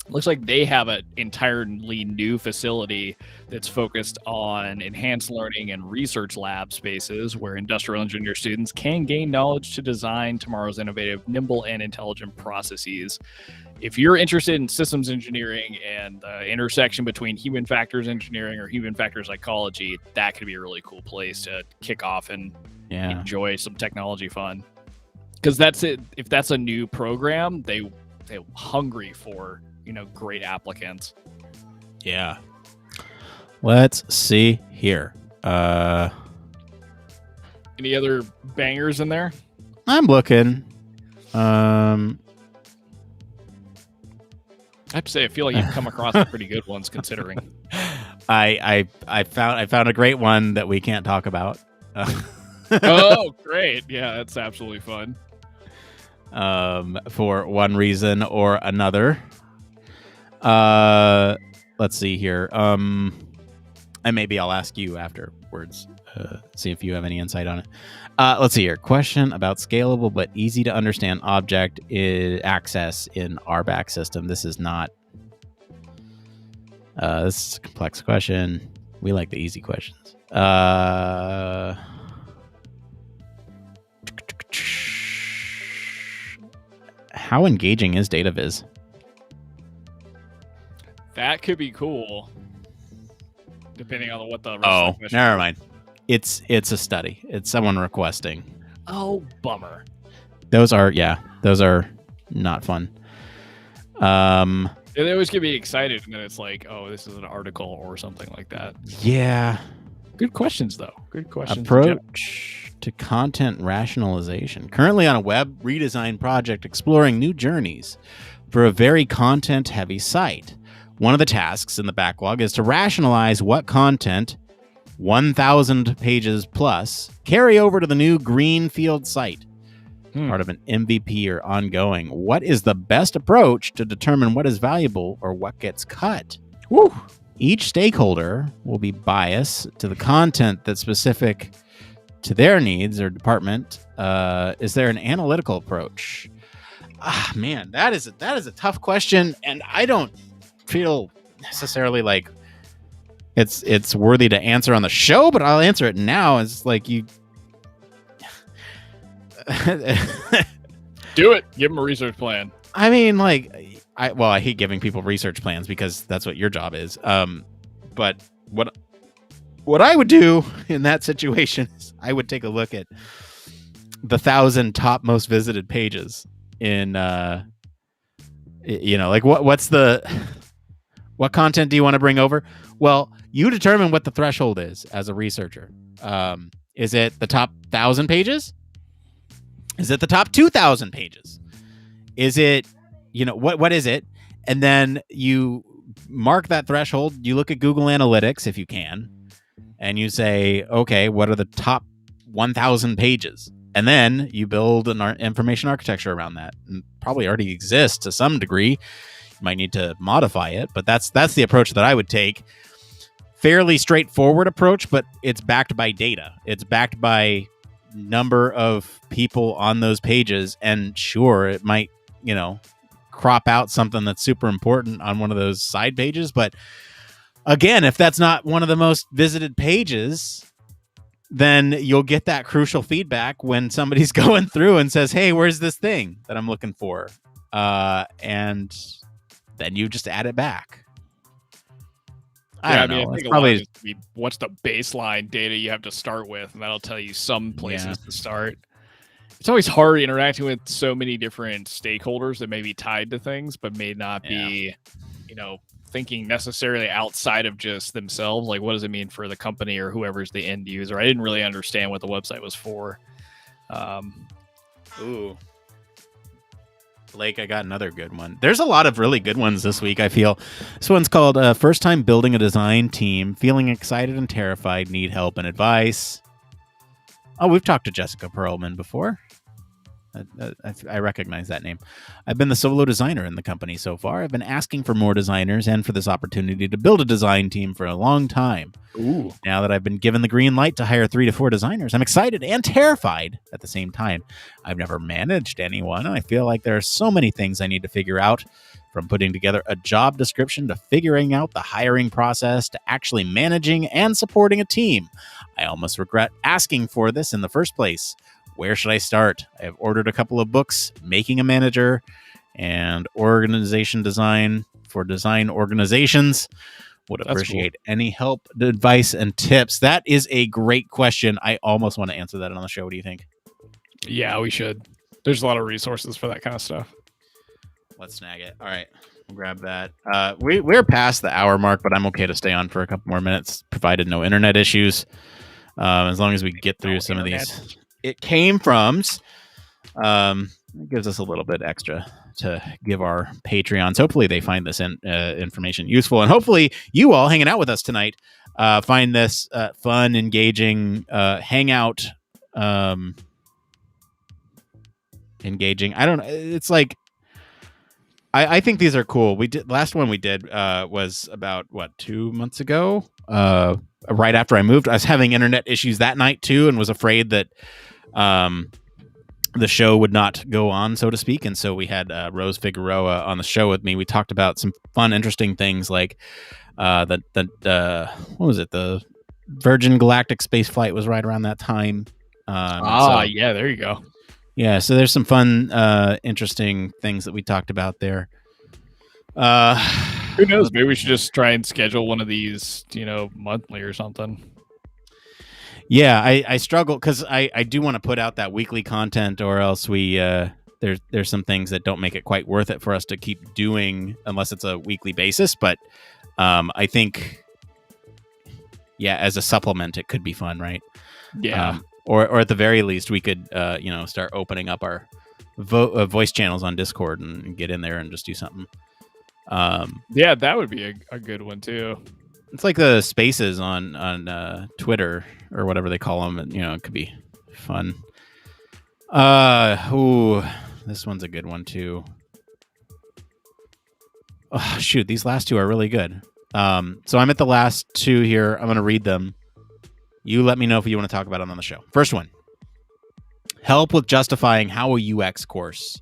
Looks like they have an entirely new facility that's focused on enhanced learning and research lab spaces where industrial engineer students can gain knowledge to design tomorrow's innovative, nimble, and intelligent processes. If you're interested in systems engineering and the intersection between human factors engineering or human factors psychology, that could be a really cool place to kick off and enjoy some technology fun. Because that's it. If that's a new program, they're hungry for great applicants. Yeah. Let's see here. Any other bangers in there? I'm looking. I have to say, I feel like you've come across some pretty good ones, considering. I found a great one that we can't talk about. Oh, great! Yeah, that's absolutely fun. for one reason or another. Let's see here. And maybe I'll ask you afterwards. See if you have any insight on it. Let's see here. Question about scalable but easy to understand object access in RBAC system. This is not. This is a complex question. We like the easy questions. How engaging is DataViz? That could be cool, depending on what the rest of Oh, the question never is. mind. It's a study. It's someone requesting. Oh, bummer. Those are not fun. They always get me excited, and then it's like, oh, this is an article or something like that. Yeah. Good questions, though. Good questions. Approach to content rationalization. Currently on a web redesign project exploring new journeys for a very content-heavy site. One of the tasks in the backlog is to rationalize what content, 1,000 pages plus, carry over to the new greenfield site. Part of an MVP or ongoing. What is the best approach to determine what is valuable or what gets cut? Woo. Each stakeholder will be biased to the content that's specific to their needs or department. Is there an analytical approach? Man, that is a tough question, and I don't feel necessarily like it's worthy to answer on the show, but I'll answer it now. It's like you. Do it. Give them a research plan. I mean, like, I hate giving people research plans because that's what your job is. But what I would do in that situation is I would take a look at the 1,000 top most visited pages in, like what content do you want to bring over? Well, you determine what the threshold is as a researcher. Is it the top 1,000 pages? Is it the top 2,000 pages? Is it, what is it? And then you mark that threshold. You look at Google Analytics if you can, and you say, okay, what are the top 1,000 pages? And then you build an information architecture around that. And probably already exists to some degree. You might need to modify it, but that's the approach that I would take. Fairly straightforward approach, but it's backed by data. It's backed by number of people on those pages, and sure, it might crop out something that's super important on one of those side pages, but again, if that's not one of the most visited pages, then you'll get that crucial feedback when somebody's going through and says, hey, where's this thing that I'm looking for, and then you just add it back. I don't know. I think probably what's the baseline data you have to start with, and that'll tell you some places to start. It's always hard interacting with so many different stakeholders that may be tied to things, but may not be, thinking necessarily outside of just themselves. Like, what does it mean for the company or whoever's the end user? I didn't really understand what the website was for. Ooh. Blake, I got another good one. There's a lot of really good ones this week, I feel. This one's called First Time Building a Design Team, Feeling Excited and Terrified, Need Help and Advice. Oh, we've talked to Jessica Perlman before. I recognize that name. I've been the solo designer in the company so far. I've been asking for more designers and for this opportunity to build a design team for a long time. Ooh. Now that I've been given the green light to hire 3 to 4 designers, I'm excited and terrified at the same time. I've never managed anyone, and I feel like there are so many things I need to figure out, from putting together a job description to figuring out the hiring process to actually managing and supporting a team. I almost regret asking for this in the first place. Where should I start? I have ordered a couple of books, Making a Manager and Organization Design for Design Organizations. Would appreciate any help, advice, and tips. That is a great question. I almost want to answer that on the show. What do you think? Yeah, we should. There's a lot of resources for that kind of stuff. Let's snag it. All right. We'll grab that. We're past the hour mark, but I'm okay to stay on for a couple more minutes, provided no internet issues. As long as we get through some of these. It came from, it gives us a little bit extra to give our Patreons. Hopefully they find this information useful, and hopefully you all hanging out with us tonight find this fun, engaging hangout engaging. I don't know. It's like I think these are cool. We did last one we did was about 2 months ago. Right after I moved, I was having internet issues that night too, and was afraid that the show would not go on, so to speak. And so we had Rose Figueroa on the show with me. We talked about some fun, interesting things like what was it? The Virgin Galactic space flight was right around that time. Yeah, there you go. Yeah, so there's some fun, interesting things that we talked about there. Who knows? Maybe we should just try and schedule one of these, monthly or something. Yeah, I struggle because I do want to put out that weekly content, or else we there's some things that don't make it quite worth it for us to keep doing unless it's a weekly basis. But I think, yeah, as a supplement, it could be fun, right? Yeah. Or at the very least, we could start opening up our voice channels on Discord and get in there and just do something. Yeah, that would be a good one too. It's like the spaces on Twitter or whatever they call them, and it could be fun. This one's a good one too. Oh, shoot, these last two are really good. So I'm at the last two here. I'm going to read them. You let me know if you want to talk about it on the show. First one. Help with justifying how a UX course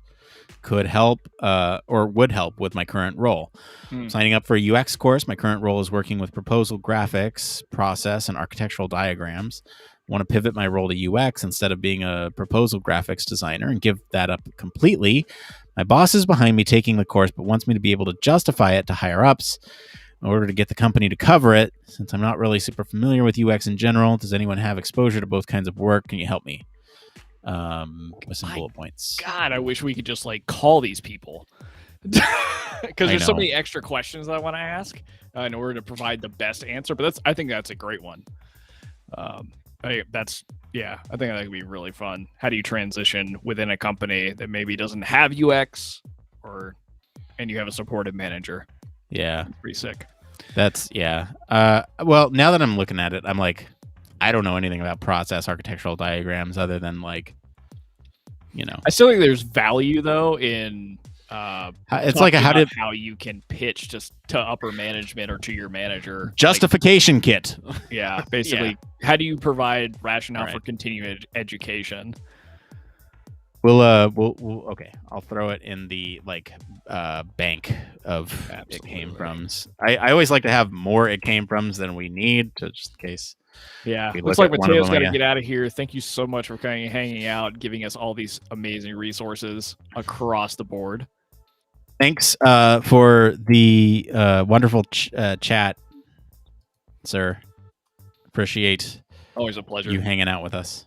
could help or would help with my current role. Signing up for a UX course. My current role is working with proposal graphics, process, and architectural diagrams. I want to pivot my role to UX instead of being a proposal graphics designer and give that up completely. My boss is behind me taking the course, but wants me to be able to justify it to higher ups in order to get the company to cover it. Since I'm not really super familiar with UX in general, does anyone have exposure to both kinds of work? Can you help me? With some bullet points. God, I wish we could just call these people. Because there's so many extra questions that I want to ask in order to provide the best answer. But I think that's a great one. I think that could be really fun. How do you transition within a company that maybe doesn't have UX and you have a supportive manager? Yeah. Pretty sick. That's, yeah. Well, now that I'm looking at it, I'm like, I don't know anything about process architectural diagrams other than I still think there's value though in it's like how you can pitch to upper management or to your manager. Justification kit. Yeah, basically, how do you provide rationale for continuing education? We'll okay. I'll throw it in the bank of it came froms. I always like to have more it came froms than we need, just in case. Yeah, looks like Mateo's got to get out of here. Thank you so much for coming and hanging out, giving us all these amazing resources across the board. Thanks for the wonderful chat, sir. Appreciate always a pleasure you hanging out with us.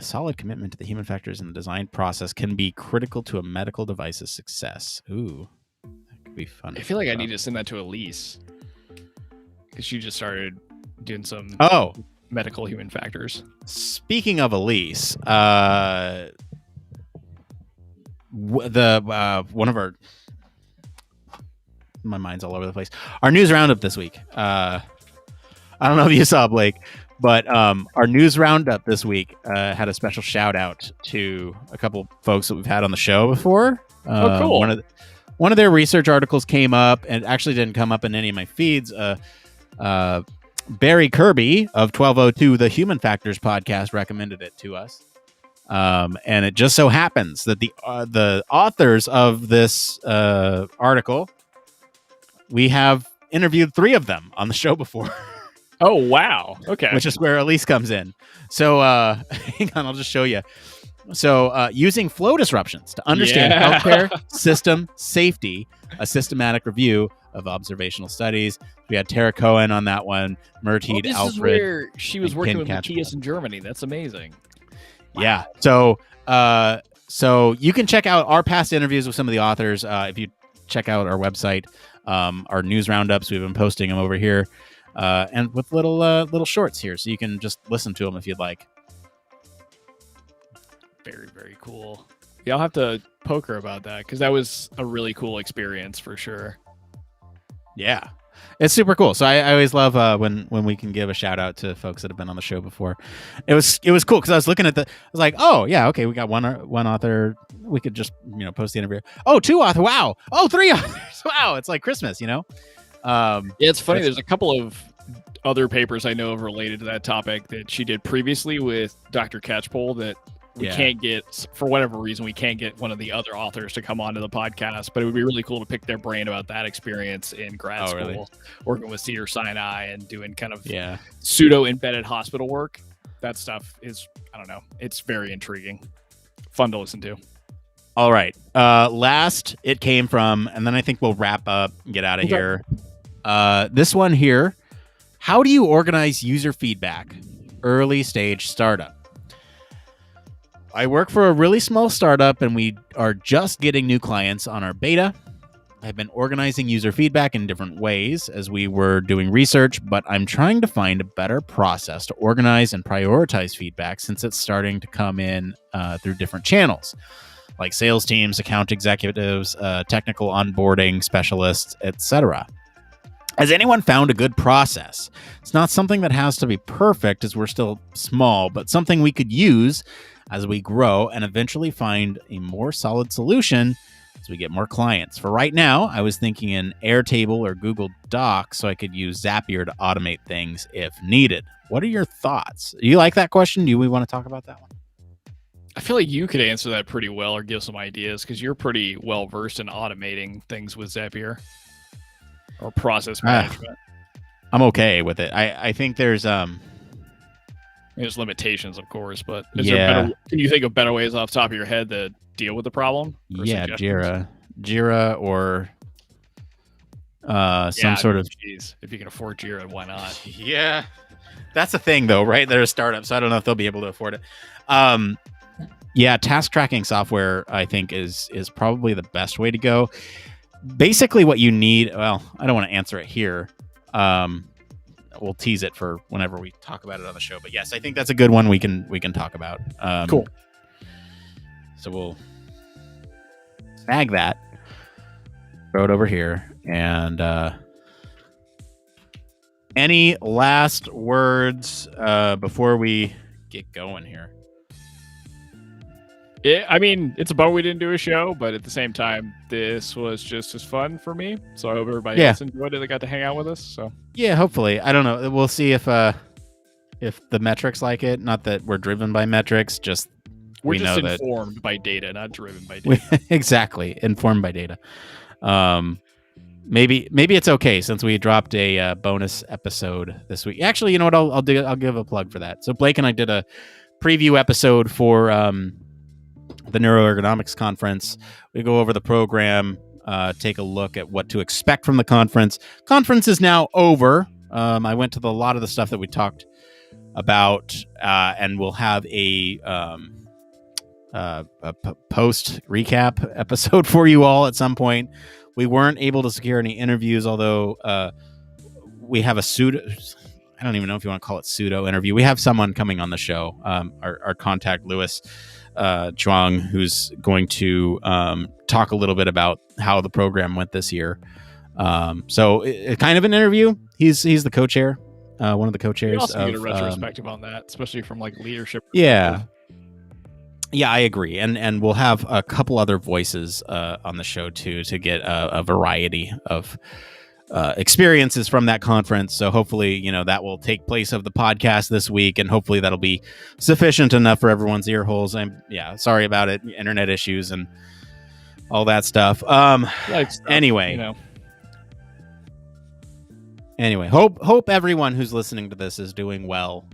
Solid commitment to the human factors in the design process can be critical to a medical device's success. Ooh, that could be fun. I feel like I need to send that to Elise because she just started doing some medical human factors. Speaking of Elise, one of our, my mind's all over the place. Our news roundup this week. I don't know if you saw, Blake, but our news roundup this week had a special shout out to a couple folks that we've had on the show before. Cool. One of their research articles came up, and actually didn't come up in any of my feeds. Barry Kirby of 1202, the Human Factors podcast, recommended it to us. And it just so happens that the authors of this article, we have interviewed 3 of them on the show before. Oh, wow. Okay. Which is where Elise comes in. So hang on, I'll just show you. So using flow disruptions to understand healthcare system safety, a systematic review of observational studies. We had Tara Cohen on that one, Murteed Alfred. This is where she was working with Matthias in Germany. That's amazing. Wow. Yeah. So you can check out our past interviews with some of the authors. If you check out our website, our news roundups, we've been posting them over here, and with little shorts here, so you can just listen to them if you'd like. Very, very cool. Yeah, I'll have to poke her about that because that was a really cool experience for sure. Yeah. It's super cool. So I always love when we can give a shout out to folks that have been on the show before. It was cool because I was looking at I was like, oh yeah, okay, we got one author. We could just post the interview. Oh, 2 authors. Wow. Oh, 3 authors. Wow. It's like Christmas, Yeah, it's funny. There's a couple of other papers I know of related to that topic that she did previously with Dr. Catchpole that we can't get, for whatever reason, we can't get one of the other authors to come onto the podcast, but it would be really cool to pick their brain about that experience in grad school, really? Working with Cedars-Sinai and doing kind of pseudo embedded hospital work. That stuff is, I don't know, it's very intriguing. Fun to listen to. All right. Last it came from, and then I think we'll wrap up and get out of here. This one here. How do you organize user feedback? Early stage startup. I work for a really small startup and we are just getting new clients on our beta. I've been organizing user feedback in different ways as we were doing research, but I'm trying to find a better process to organize and prioritize feedback since it's starting to come in through different channels, like sales teams, account executives, technical onboarding specialists, etc. Has anyone found a good process? It's not something that has to be perfect as we're still small, but something we could use as we grow and eventually find a more solid solution as we get more clients. For right now, I was thinking in Airtable or Google Docs so I could use Zapier to automate things if needed. What are your thoughts? Do you like that question? Do we want to talk about that one? I feel like you could answer that pretty well or give some ideas because you're pretty well versed in automating things with Zapier or process management. I'm okay with it. I think there's limitations, of course, but can you think of better ways off the top of your head to deal with the problem? Yeah, Jira or some sort of. Geez, if you can afford Jira, why not? Yeah, that's the thing, though, right? They're a startup, so I don't know if they'll be able to afford it. Task tracking software, I think, is probably the best way to go. Basically, what you need. Well, I don't want to answer it here. We'll tease it for whenever we talk about it on the show. But yes, I think that's a good one we can talk about. Cool. So we'll snag that, throw it over here, and any last words before we get going here? Yeah, I mean, it's a bummer we didn't do a show, but at the same time, this was just as fun for me. So I hope everybody else enjoyed it. They got to hang out with us. So yeah, hopefully. I don't know. We'll see if the metrics like it. Not that we're driven by metrics, just we're just informed by data, not driven by data. Exactly, informed by data. Maybe it's okay since we dropped a bonus episode this week. Actually, you know what? I'll give a plug for that. So Blake and I did a preview episode for the Neuroergonomics Conference. We go over the program, take a look at what to expect from the conference. Conference is now over. I went to a lot of the stuff that we talked about, and we'll have a post recap episode for you all at some point. We weren't able to secure any interviews, although we have a pseudo. I don't even know if you want to call it pseudo interview. We have someone coming on the show, our contact Lewis Chuang, who's going to talk a little bit about how the program went this year. So it kind of an interview. He's the co-chair, one of the co-chairs. You also get a retrospective on that, especially from like leadership. Yeah, I agree, and we'll have a couple other voices on the show too to get a variety of experiences from that conference. So hopefully, that will take place of the podcast this week, and hopefully that'll be sufficient enough for everyone's ear holes. I'm sorry about it, internet issues and all that stuff. Anyway, hope everyone who's listening to this is doing well.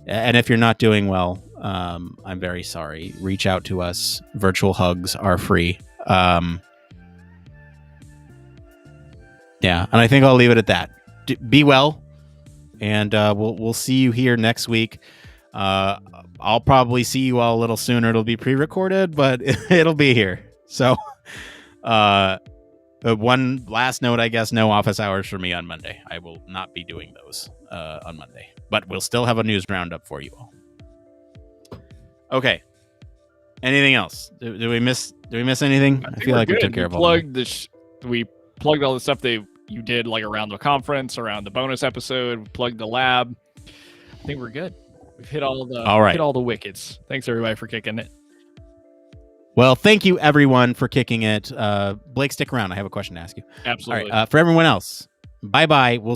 And if you're not doing well, I'm very sorry. Reach out to us. Virtual hugs are free. And I think I'll leave it at that. Be well, and we'll see you here next week. I'll probably see you all a little sooner. It'll be pre-recorded, but it'll be here. So, one last note, I guess, no office hours for me on Monday. I will not be doing those on Monday, but we'll still have a news roundup for you all. Okay. Anything else? Do we miss anything? I feel like we took care of all. We plugged all the stuff you did like around the conference, around the bonus episode, plug the lab. I think we're good. We've hit all the wickets. Thanks everybody for kicking it. Well, thank you everyone for kicking it. Blake, stick around. I have a question to ask you. Absolutely. All right. For everyone else, bye-bye. We'll